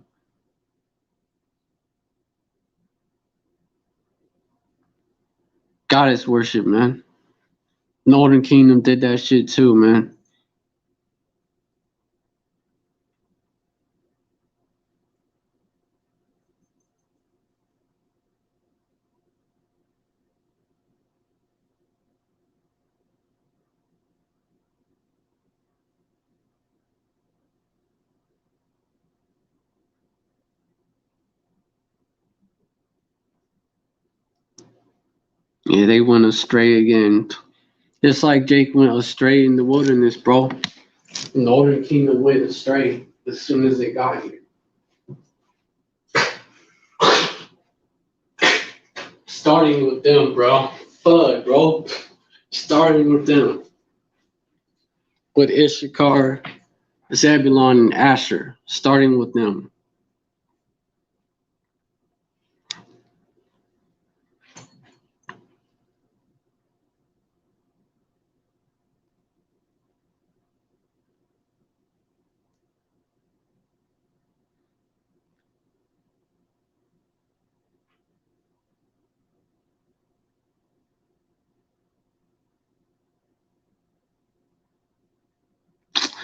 Goddess worship, man. Northern Kingdom did that shit too, man. Yeah, they went astray again. Just like Jake went astray in the wilderness, bro. The Northern Kingdom went astray as soon as they got here. Starting with them, bro. Fuck, bro. Starting with them. With Issachar, Zebulon, and Asher. Starting with them.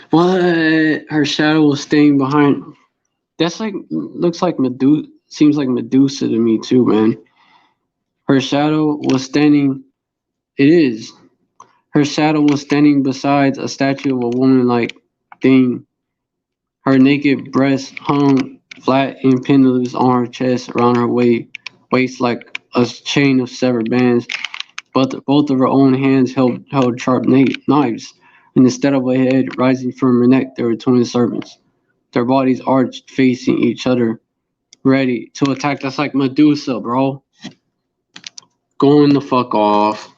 What? Her shadow was staying behind. That's like, looks like Medusa. Seems like Medusa to me too, man. Her shadow was standing. It is. Her shadow was standing beside a statue of a woman-like thing. Her naked breast hung flat and pendulous on her chest, around her waist like a chain of severed bands. But both of her own hands held sharp knives, and instead of a head rising from her neck, there were twin serpents. Their bodies arched, facing each other, ready to attack. That's like Medusa, bro. Going the fuck off.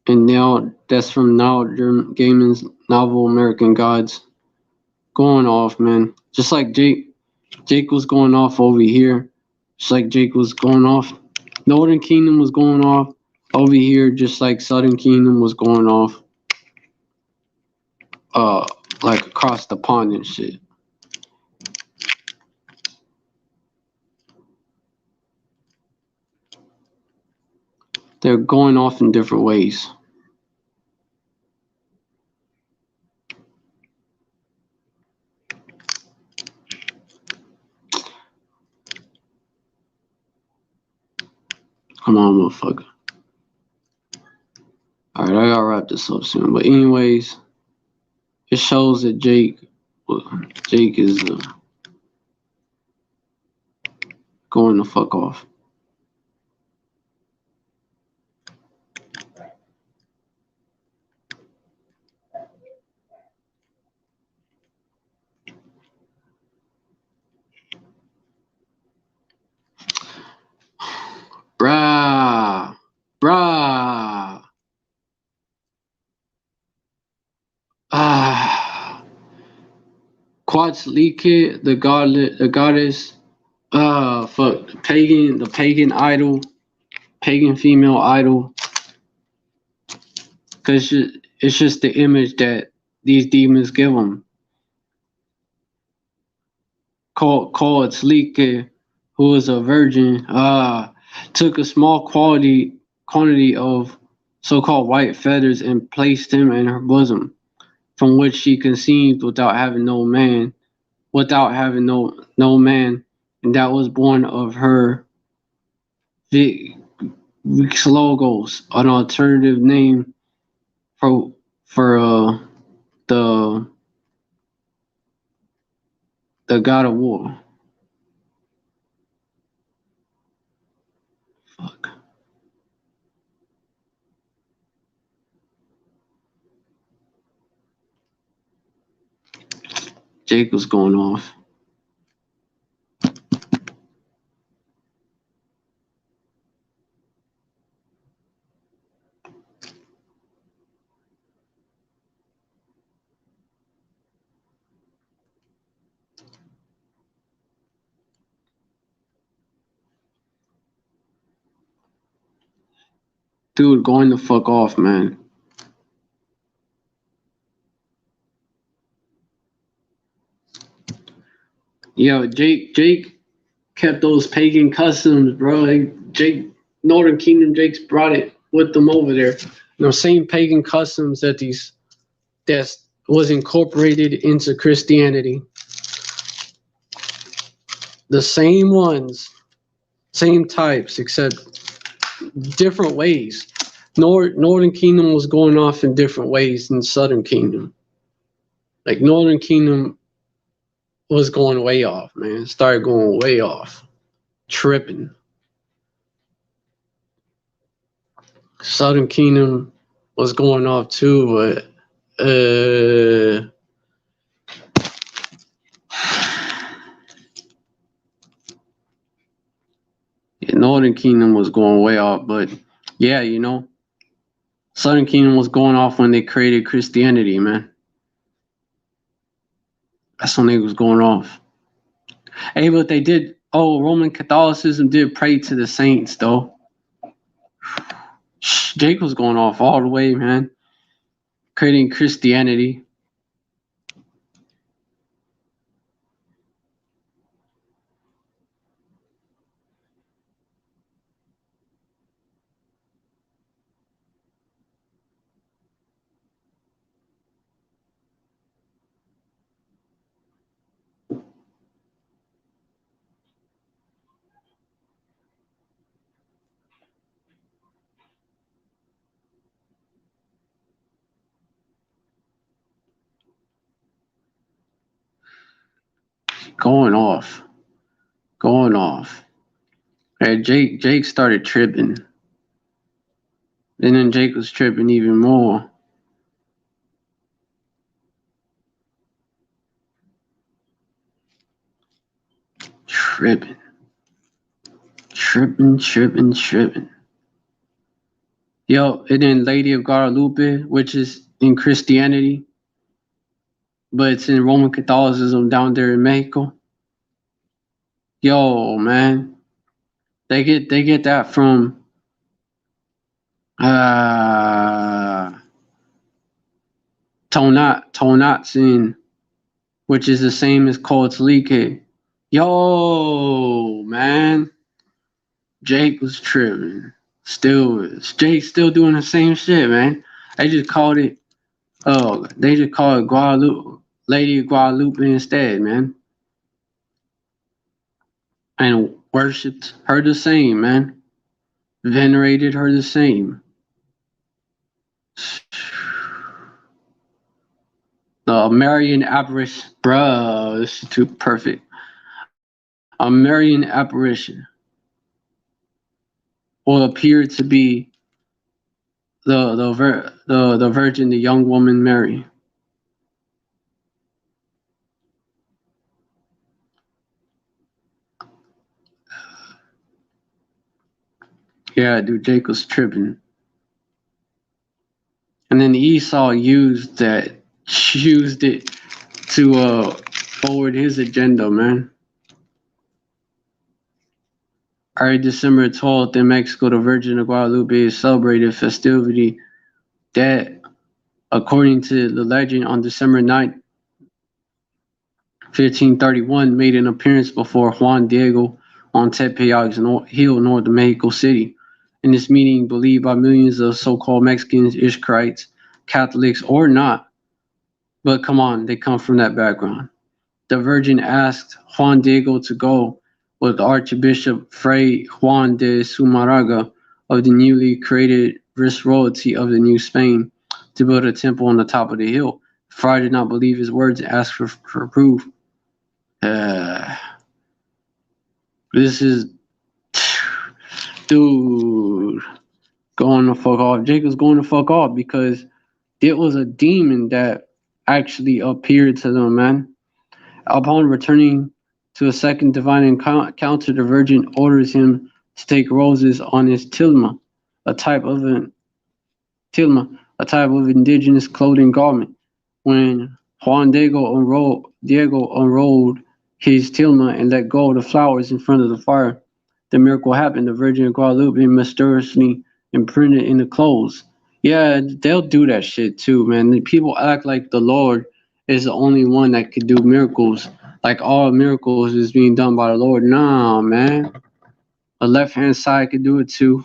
And now that's from Neil Gaiman's novel American Gods. Going off, man. Just like Jake Jake was going off over here, just like Jake was going off. Northern Kingdom was going off over here, just like Southern Kingdom was going off, like across the pond and shit. They're going off in different ways. Come on, motherfucker. Alright, I gotta wrap this up soon. But anyways, it shows that Jake is going the fuck off. Bruh. Quetzalcoatl, the goddess, fuck, the pagan idol, pagan female idol. Cause it's just the image that these demons give them. Quetzalcoatl, who was a virgin, took a small quantity of so-called white feathers and placed them in her bosom, from which she conceived without having no man, and that was born of her Logos, an alternative name for the god of war. Fuck. Jake was going off. Dude, going the fuck off, man. Yo, Jake kept those pagan customs, bro. Like Northern Kingdom, Jake's brought it with them over there. Those same pagan customs that was incorporated into Christianity. The same ones, same types, except different ways. Northern Kingdom was going off in different ways than Southern Kingdom. Like Northern Kingdom was going way off, man. It started going way off. Tripping. Southern Kingdom was going off too, but Northern Kingdom was going way off, but yeah, Southern Kingdom was going off when they created Christianity, man. That's when they was going off. Hey, but they did. Oh, Roman Catholicism did pray to the saints, though. Jake was going off all the way, man. Creating Christianity. Going off. Hey, Jake started tripping. And then Jake was tripping even more. Tripping. Yo, and then Lady of Guadalupe, which is in Christianity, but it's in Roman Catholicism down there in Mexico. Yo, man. They get that from Tonatsin, which is the same as Kotlike. Yo, man. Jake was tripping. Still is. Jake's still doing the same shit, man. They just called it Guadalupe, Lady of Guadalupe instead, man. And worshipped her the same, man. Venerated her the same. The Marian apparition, bruh, this is too perfect. A Marian apparition will appear to be the virgin, the young woman Mary. Yeah, dude, Jake was tripping. And then Esau used it to forward his agenda, man. Every December 12th in Mexico, the Virgin of Guadalupe is celebrated festivity that, according to the legend, on December 9th, 1531, made an appearance before Juan Diego on Tepeyag's hill north of Mexico City. In this meeting, believed by millions of so-called Mexicans, Ishkarites, Catholics, or not, but come on, they come from that background. The Virgin asked Juan Diego to go with Archbishop Fray Juan de Zumárraga of the newly created Viceroyalty of the New Spain to build a temple on the top of the hill. Fray did not believe his words and asked for proof. This is, dude, going the fuck off. Jacob's going the fuck off because it was a demon that actually appeared to them, man. Upon returning to a second divine encounter, the Virgin orders him to take roses on his tilma, a type of indigenous clothing garment. When Juan Diego unrolled his tilma and let go of the flowers in front of the fire, the miracle happened. The Virgin of Guadalupe mysteriously imprinted in the clothes. Yeah, they'll do that shit too, man. People act like the Lord is the only one that could do miracles. Like all miracles is being done by the Lord. Nah, man. The left-hand side can do it too.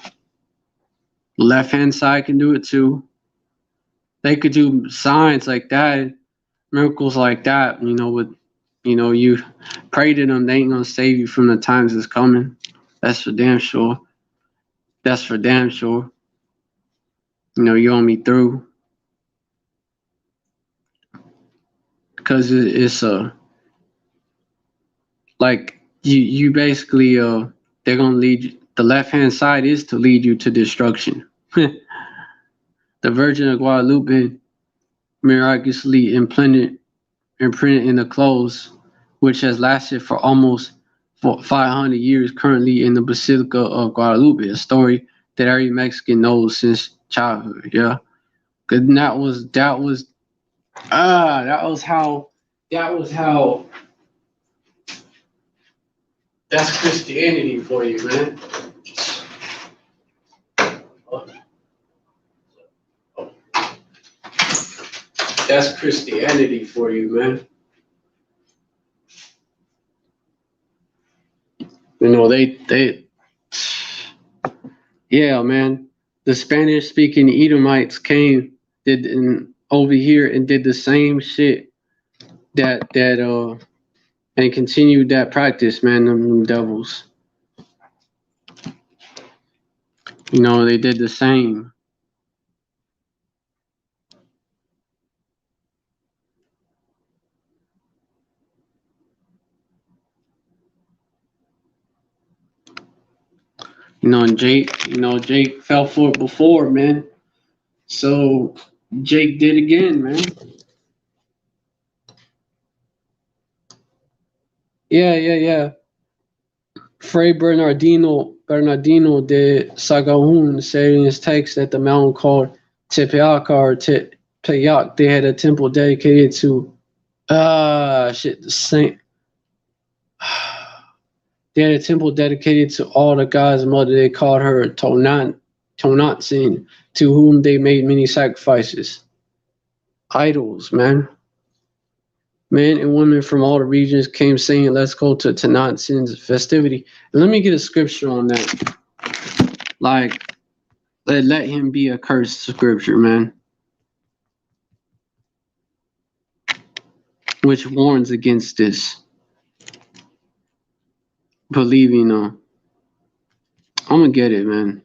The left-hand side can do it too. They could do signs like that, miracles like that, you pray to them, they ain't gonna save you from the times that's coming. That's for damn sure. That's for damn sure. You want me through. Because it's like you basically they're gonna lead you, the left hand side is to lead you to destruction. The Virgin of Guadalupe miraculously imprinted in the clothes, which has lasted for almost 500 years, currently in the Basilica of Guadalupe, a story that every Mexican knows since childhood. Yeah, because that was how. That's Christianity for you, man. That's Christianity for you, man. Yeah, man. The Spanish-speaking Edomites came over here and did the same shit and continued that practice, man. Them devils. They did the same. And Jake fell for it before, man. So Jake did again, man. Yeah. Fray Bernardino de Sahagún said in his text that the mountain called Tepeyac or Tepeyac, they had a temple dedicated to the saint. They had a temple dedicated to all the gods' mother. They called her Tonatsin, to whom they made many sacrifices. Idols, man. Men and women from all the regions came saying, let's go to Tonatsin's festivity. And let me get a scripture on that. Like, let him be accursed scripture, man. Which warns against this. Believing, I'm gonna get it, man.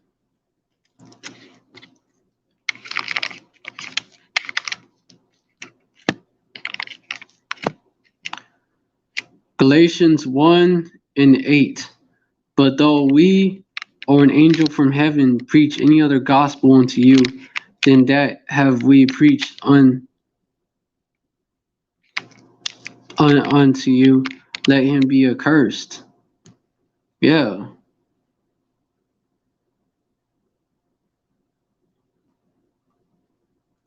Galatians 1:8. But though we or an angel from heaven preach any other gospel unto you than that have we preached unto you, let him be accursed. Yeah.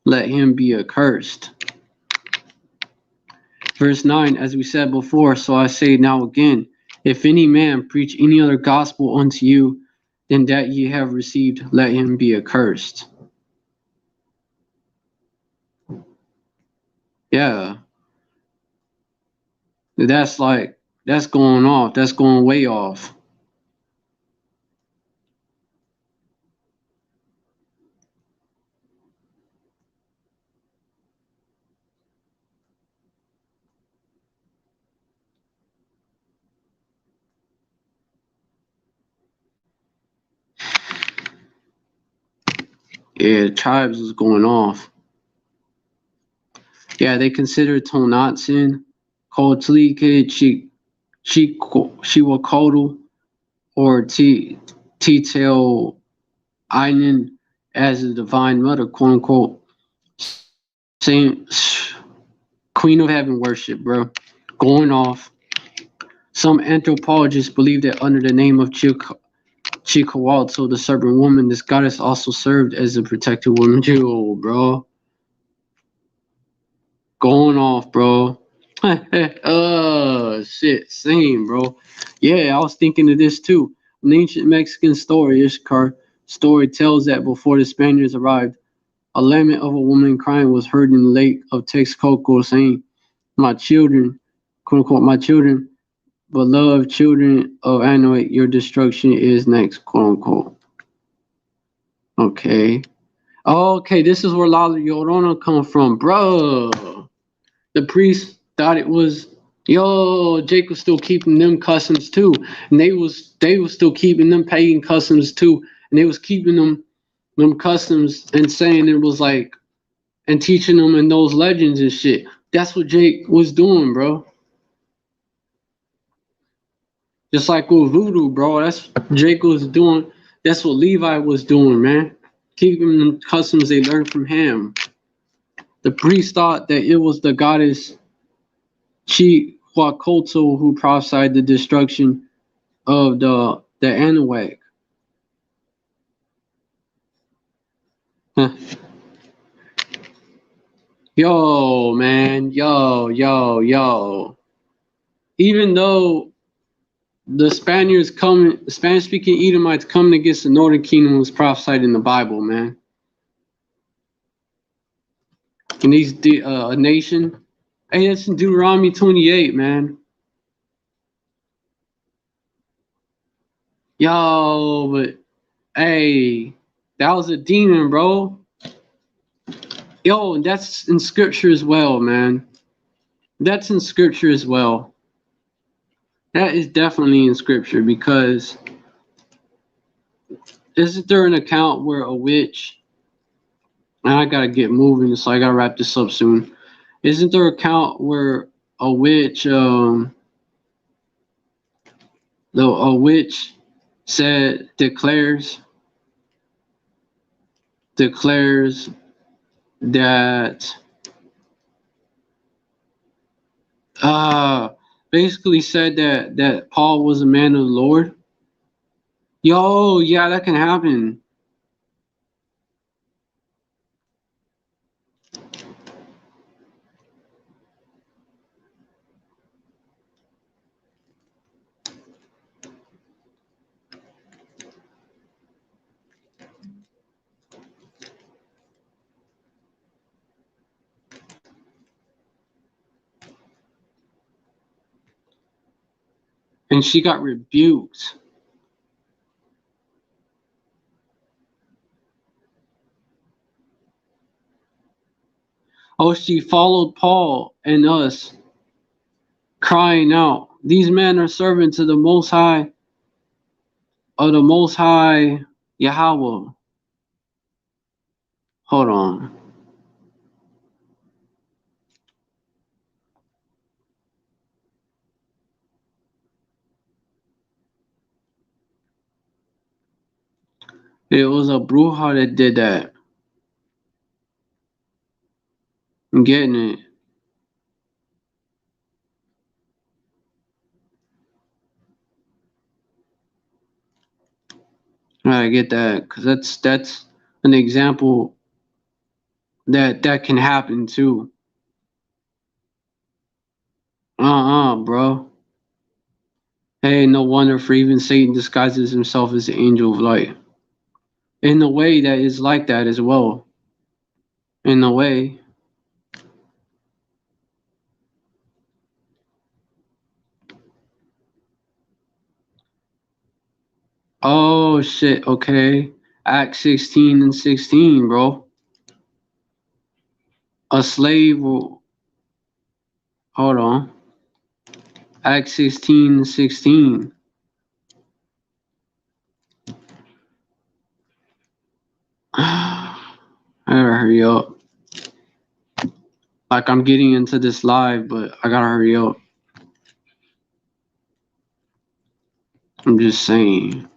Let him be accursed. Verse 9, as we said before, so I say now again, if any man preach any other gospel unto you than that ye have received, let him be accursed. Yeah. That's going off. That's going way off. Yeah, tribes was going off. Yeah, they consider Tonatsin, Kotlike, Chiwakotal, or T-Tail Island as the divine mother, quote unquote. Same Queen of Heaven worship, bro. Going off. Some anthropologists believe that under the name of Chikawalto, the serpent woman, this goddess also served as a protected woman too, bro. Going off, bro. Shit, same, bro. Yeah, I was thinking of this too. An ancient Mexican story, Ishkar story, tells that before the Spaniards arrived, a lament of a woman crying was heard in the lake of Texcoco, saying, "My children, quote unquote, my children, beloved children of Anuit, your destruction is next," quote unquote. Okay. Okay, this is where La Llorona come from, bro. The priest thought it was, Jake was still keeping them customs too, and they was still keeping them pagan customs too, and they was keeping them customs and saying it was like, and teaching them in those legends and shit. That's what Jake was doing, bro. Just like with voodoo, bro. That's what Jake was doing. That's what Levi was doing, man. Keeping them customs they learned from him. The priest thought that it was the goddess Chihuacoto who prophesied the destruction of the Anuak. Yo, man, yo. Even though the Spanish-speaking Edomites coming against the Northern Kingdom was prophesied in the Bible, man. And these a nation. Hey, that's in Deuteronomy 28, man. Yo, but hey, that was a demon, bro. Yo, that's in scripture as well, man. That's in scripture as well. That is definitely in scripture, because isn't there an account where a witch, and I gotta get moving, so I gotta wrap this up soon. Isn't there an account where a witch, a witch declares that basically said that Paul was a man of the Lord? Yo, yeah, that can happen. And she got rebuked. Oh, she followed Paul and us, crying out, "These men are servants of the Most High, Yahweh." Hold on. It was a bruja that did that. I'm getting it. I get that, because that's an example that can happen too. Bro. Hey, no wonder for even Satan disguises himself as the angel of light. In a way that is like that as well. In a way. Oh shit, okay. Acts 16 and 16, bro. A slave will, hold on. Acts 16 and 16. I gotta hurry up. Like, I'm getting into this live, but I gotta hurry up. I'm just saying.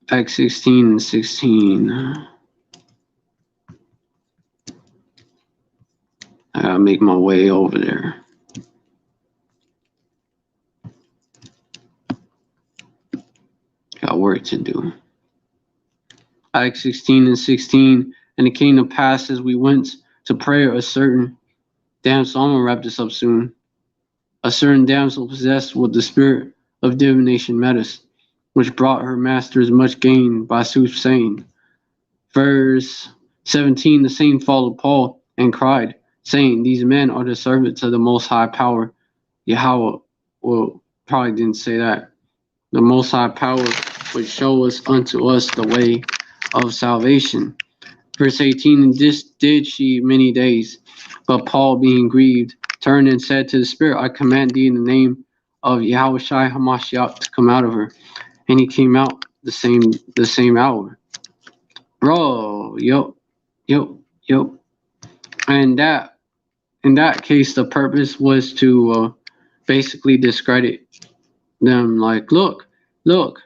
Acts 16 and 16. I gotta make my way over there. Got work to do. Acts 16 and 16. And it came to pass as we went to prayer, a certain damsel, I'm gonna wrap this up soon. A certain damsel possessed with the spirit of divination met us, which brought her masters much gain by soothsaying. Verse 17, the same followed Paul and cried, saying, "These men are the servants of the Most High Power." Yahweh, well, probably didn't say that. The Most High Power would show us unto us the way of salvation. Verse 18, and this did she many days. But Paul, being grieved, turned and said to the Spirit, "I command thee in the name of Yahushua Hamashiach to come out of her." And he came out the same hour. Bro, yo. And that, in that case, the purpose was to basically discredit them. Like, look,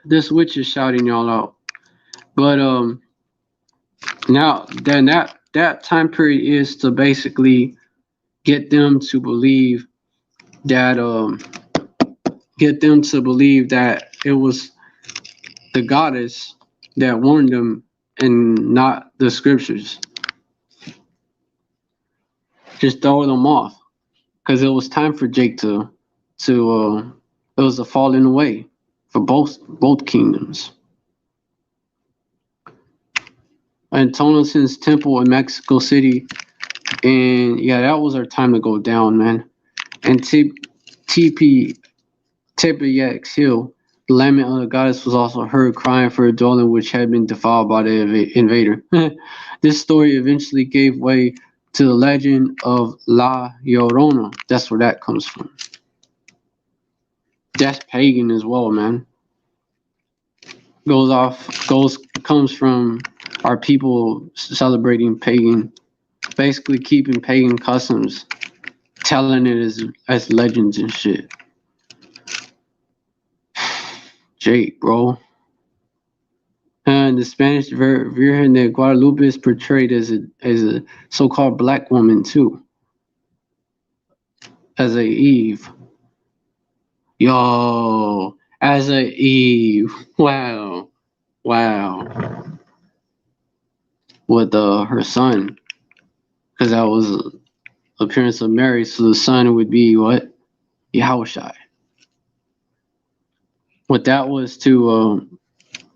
this witch is shouting y'all out. But now then that time period is to basically get them to believe that it was the goddess that warned them and not the scriptures. Just throw them off, because it was time for Jake to it was a falling away for both kingdoms. And Tonalson's temple in Mexico City, and yeah, that was our time to go down, man. And Tepeyac Hill, the lament of the goddess was also heard crying for a dwelling which had been defiled by the invader. This story eventually gave way to the legend of La Llorona. That's where that comes from. That's pagan as well, man. Comes from our people celebrating pagan, basically keeping pagan customs, telling it as legends and shit. Jake, bro. And the Spanish Virgen de Guadalupe is portrayed as a so-called black woman too, as a Eve. Yo, as a Eve. Wow. With her son, because that was appearance of Mary, so the son would be what? Yahushai. What that was to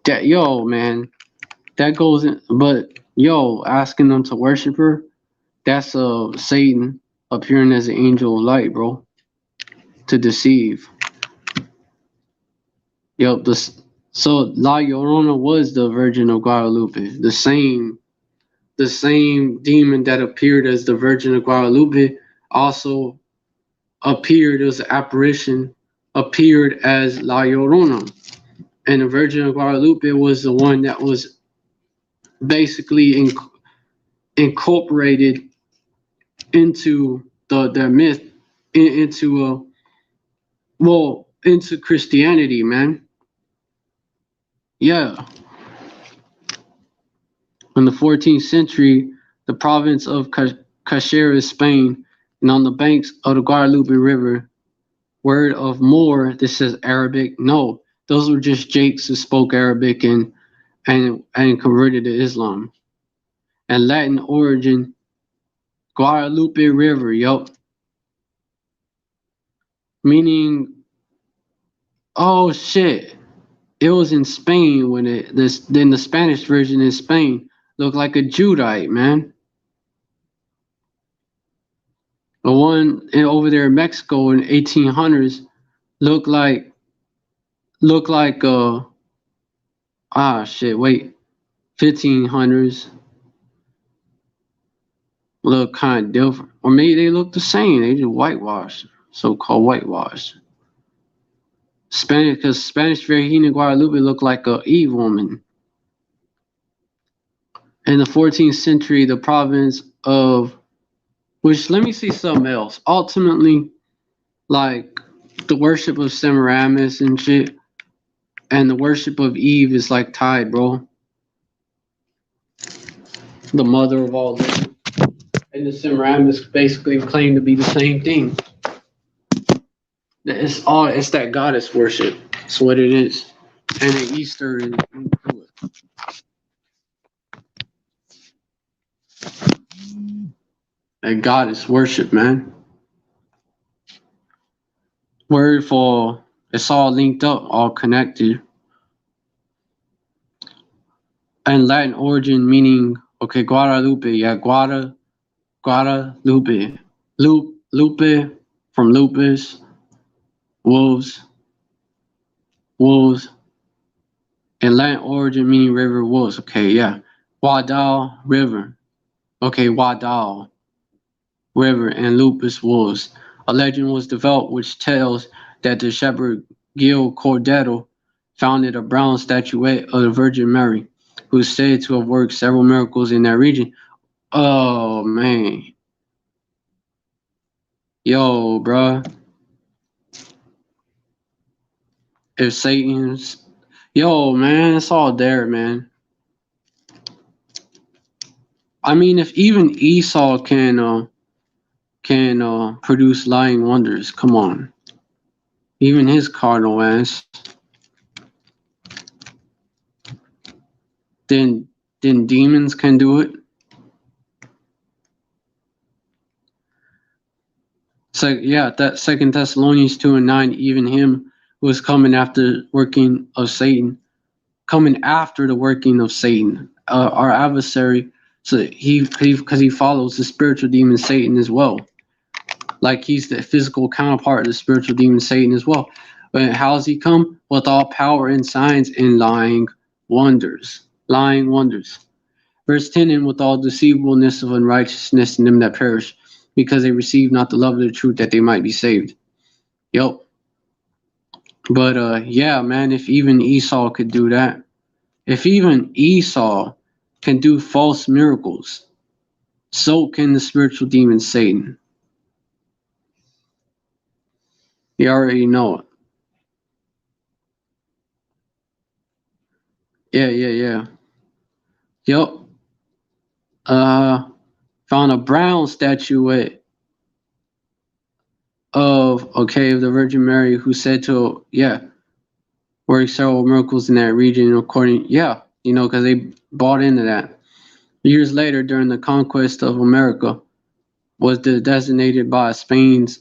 that, yo, man, that goes in, but yo, asking them to worship her, that's Satan appearing as an angel of light, bro, to deceive. Yup, so La Llorona was the Virgin of Guadalupe, the same demon that appeared as the Virgin of Guadalupe also appeared as an apparition, appeared as La Llorona, and the Virgin of Guadalupe was the one that was basically incorporated into the myth, into into Christianity, man. Yeah. In the 14th century, the province of Caceres, Spain, and on the banks of the Guadalupe River, word of Moor, this is Arabic. No, those were just Jakes who spoke Arabic and converted to Islam. And Latin origin, Guadalupe River, yup. Meaning, oh shit, it was in Spain when then the Spanish version in Spain looked like a Judite, man. The one over there in Mexico in 1800s looked like looked like shit, wait, 1500s look kind of different, or maybe they look the same. They just whitewashed, so-called whitewashed. Spanish, because Spanish Virginia Guadalupe looked like a Eve woman. In the 14th century, the province of which, let me see something else. Ultimately, like the worship of Semiramis and shit, and the worship of Eve is like tied, bro. The mother of all living. And the Semiramis basically claim to be the same thing. It's that goddess worship. That's what it is. And the Easter and that goddess worship, man. Word for it's all linked up, all connected. And Latin origin meaning okay, Guadalupe, yeah, Guadalupe. Lupe from lupus, wolves, and Latin origin meaning river wolves. Okay, yeah. Wadal River. Okay, Wadal River and lupus wolves. A legend was developed which tells that the shepherd Gil Cordero founded a bronze statuette of the Virgin Mary, who is said to have worked several miracles in that region. Oh man. Yo, bruh. If Satan's yo, man, it's all there, man. I mean, if even Esau can produce lying wonders, come on. Even his cardinal ass. Then demons can do it. So yeah, that 2 Thessalonians 2:9, even him who was coming after the working of Satan, our adversary. So because he follows the spiritual demon Satan as well. Like he's the physical counterpart of the spiritual demon Satan as well. But how does he come? With all power and signs and lying wonders. Lying wonders. Verse 10, and with all deceivableness of unrighteousness in them that perish, because they receive not the love of the truth that they might be saved. Yep. But yeah, man, if even Esau could do that, if even Esau can do false miracles, so can the spiritual demon Satan. You already know it. Yeah. Yep. Found a brown statuette of the Virgin Mary, who said to work several miracles in that region. According, because they bought into that. Years later, during the conquest of America, was designated by Spain's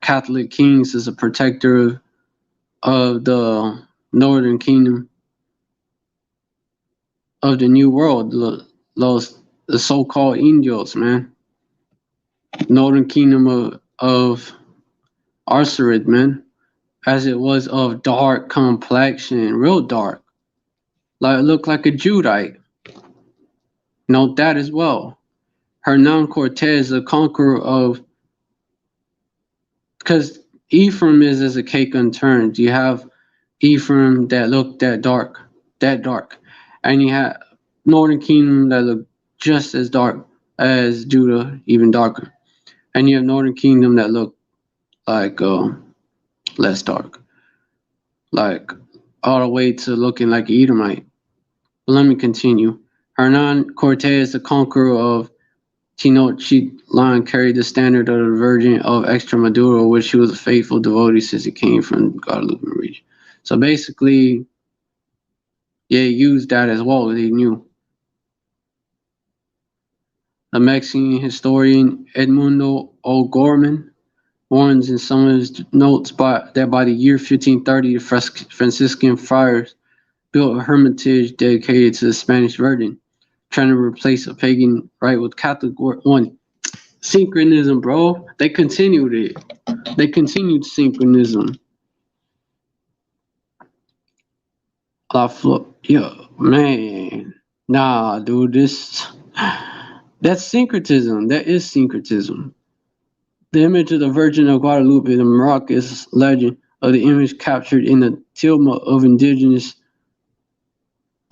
Catholic kings as a protector of the northern kingdom of the New World, the so-called Indios, man. Northern kingdom of Arcerid, man. as it was of dark complexion, real dark, like it looked like a Judite. Note that as well. Hernan Cortez, the conqueror of, because Ephraim is as a cake unturned. You have Ephraim that looked that dark, and you have Northern Kingdom that looked just as dark as Judah, even darker, and you have Northern Kingdom that looked like less dark, like all the way to looking like Edomite. But let me continue. Hernan Cortez, the conqueror of Tenochtitlan, carried the standard of the Virgin of Extremadura, which he was a faithful devotee since he came from Guadalupe region. So basically, yeah, he used that as well. He knew. The Mexican historian Edmundo O'Gorman warns in some of his notes that by the year 1530, the Franciscan friars built a hermitage dedicated to the Spanish Virgin, trying to replace a pagan rite with Catholic one. Synchronism, bro. They continued it. They continued synchronism. Yeah, man. Nah, dude, that's syncretism. That is syncretism. The image of the Virgin of Guadalupe, the miraculous legend of the image captured in the tilma of indigenous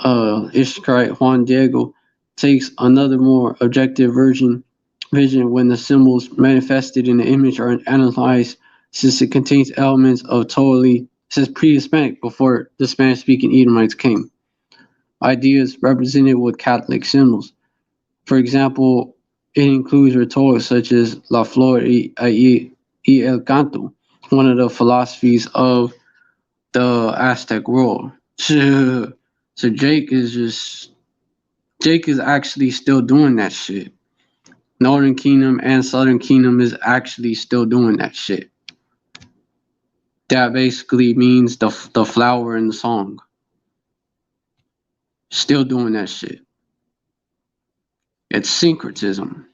Ishkarite Juan Diego, takes another more objective vision when the symbols manifested in the image are analyzed, since it contains elements of since pre-Hispanic, before the Spanish-speaking Edomites came. Ideas represented with Catholic symbols. For example, it includes rhetoric such as La Flor y el Canto, one of the philosophies of the Aztec world. So Jake is actually still doing that shit. Northern Kingdom and Southern Kingdom is actually still doing that shit. That basically means the flower in the song. Still doing that shit. It's syncretism.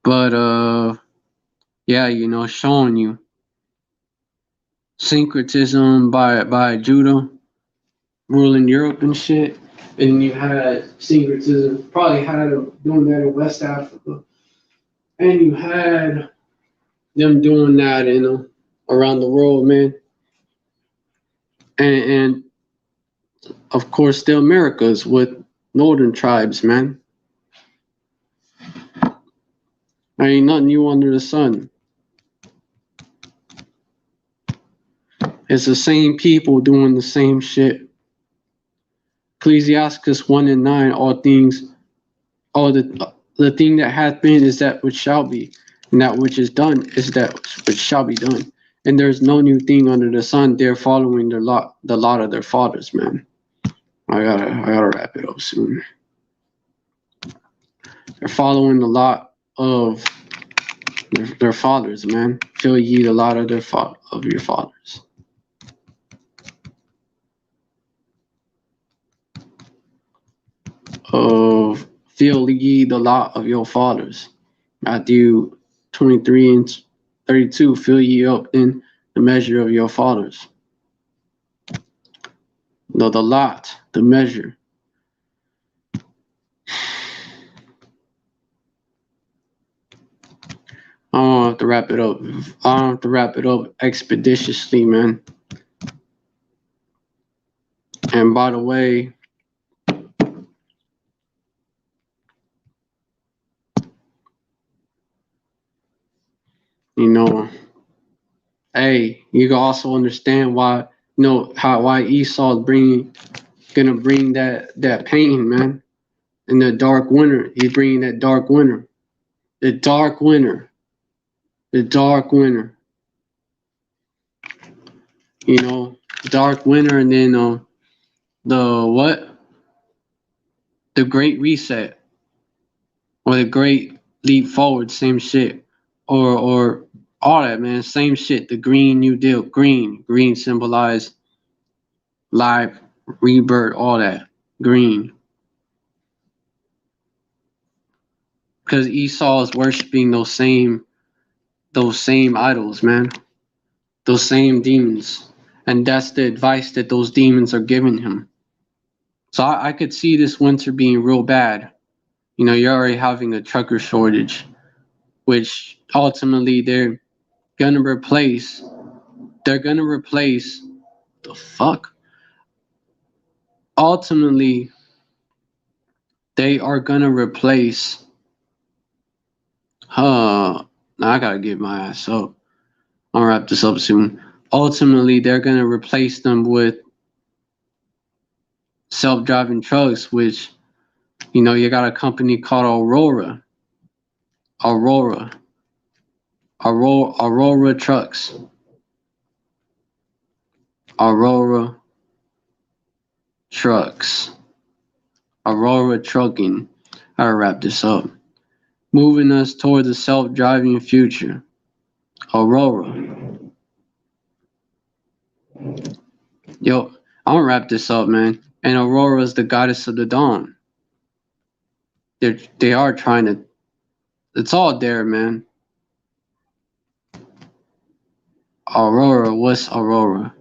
But yeah, showing you syncretism by Judah ruling Europe and shit. And you had syncretism, probably had them doing that in West Africa. And you had them doing that around the world, man. And of course the Americas with northern tribes, man. There ain't nothing new under the sun. It's the same people doing the same shit. Ecclesiasticus 1:9, all the thing that hath been is that which shall be, and that which is done is that which shall be done. And there's no new thing under the sun. They're following the lot of their fathers, man. I gotta wrap it up soon. They're following the lot of their fathers, man. Fill ye the lot of your fathers. Fill ye the lot of your fathers. Matthew 23:32. Fill ye up in the measure of your fathers. The lot, the measure. I don't have to wrap it up. I don't have to wrap it up expeditiously, man. And by the way, hey, you can also understand why, why Esau's gonna bring that pain, man. In the dark winter, he's bringing that dark winter. The dark winter. The dark winter. Dark winter, and then the what? The Great Reset, or the Great Leap Forward, same shit, or all that, man, same shit. The Green New Deal, green symbolized life, rebirth, all that, green. Because Esau is worshiping those same those same idols, man. Those same demons. And that's the advice that those demons are giving him. So I could see this winter being real bad. You know, you're already having a trucker shortage, which ultimately gonna replace they're gonna replace the fuck. Ultimately, they are gonna replace now I gotta get my ass up. I'll wrap this up soon. Ultimately, they're gonna replace them with self-driving trucks, which you know you got a company called Aurora, Aurora Trucks, Aurora Trucks, Aurora Trucking. I'll wrap this up. Moving us toward the self-driving future. Aurora. Yo, I'm gonna wrap this up, man. And Aurora is the goddess of the dawn. They are trying to. It's all there, man. Aurora, what's Aurora?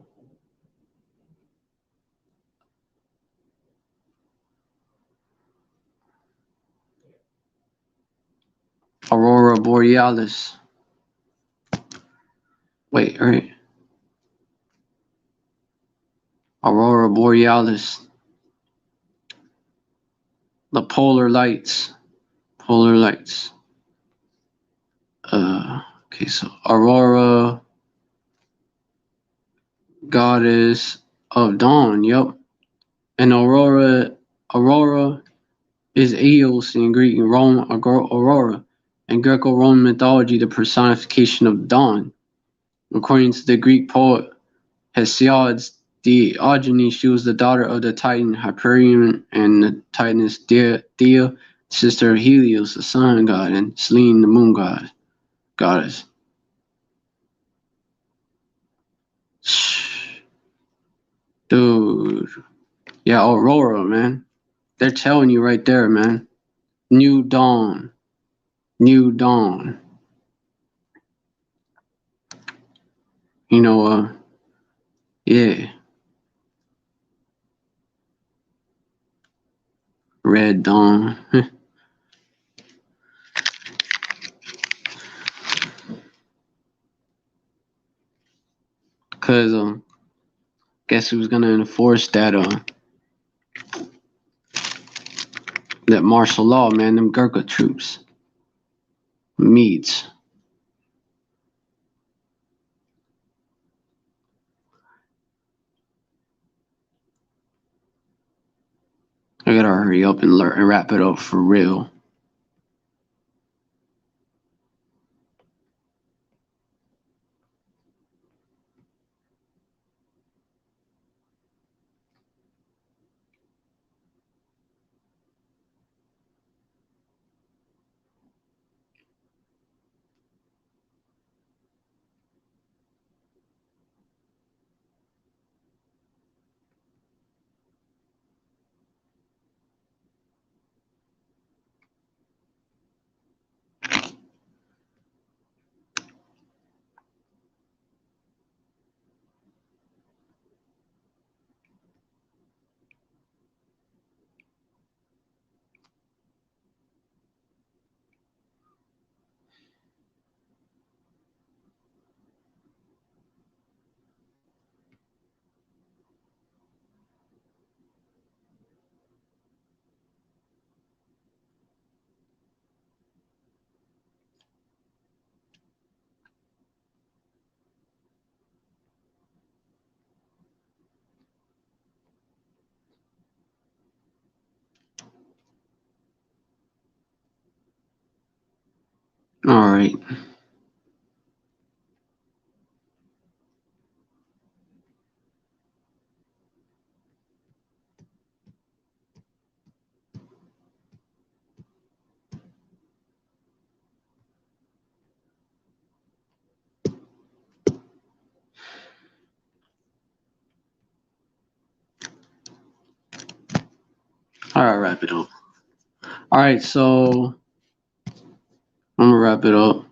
Aurora Borealis. Wait, right. Aurora Borealis. The polar lights. Polar lights. Okay, so Aurora, goddess of dawn. Yep. And Aurora is Eos in Greek and Rome. Aurora. In Greco-Roman mythology, the personification of dawn. According to the Greek poet Hesiod's Diogenes, she was the daughter of the Titan Hyperion and the Titaness Thea, sister of Helios, the sun god, and Selene, the moon goddess. Dude. Yeah, Aurora, man. They're telling you right there, man. New dawn. New dawn. You know, yeah. Red dawn. Cause guess who's gonna enforce that that martial law, man? Them Gurkha troops. Meads. I gotta hurry up and wrap it up for real. Alright. Alright, wrap it up. Alright, so I'm gonna wrap it up.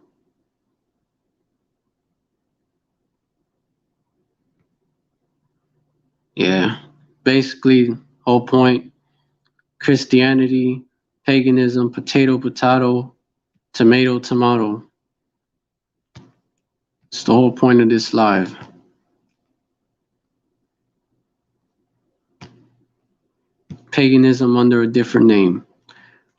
Yeah. Basically, whole point, Christianity, paganism, potato, tomato. It's the whole point of this live. Paganism under a different name.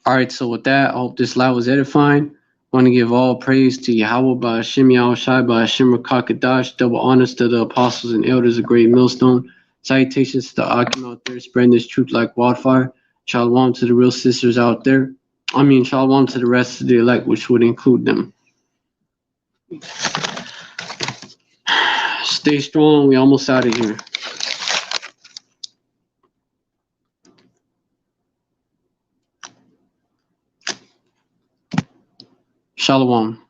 Alright, so with that, I hope this live was edifying. I want to give all praise to Yahweh Ba'Hashem Yahushai Ba'Hashem Rakakadash, double honors to the apostles and elders of Great Millstone. Salutations to the Akim out there spreading this truth like wildfire. Shalom to the real sisters out there. Shalom to the rest of the elect, which would include them. Stay strong. We almost out of here. Shalom.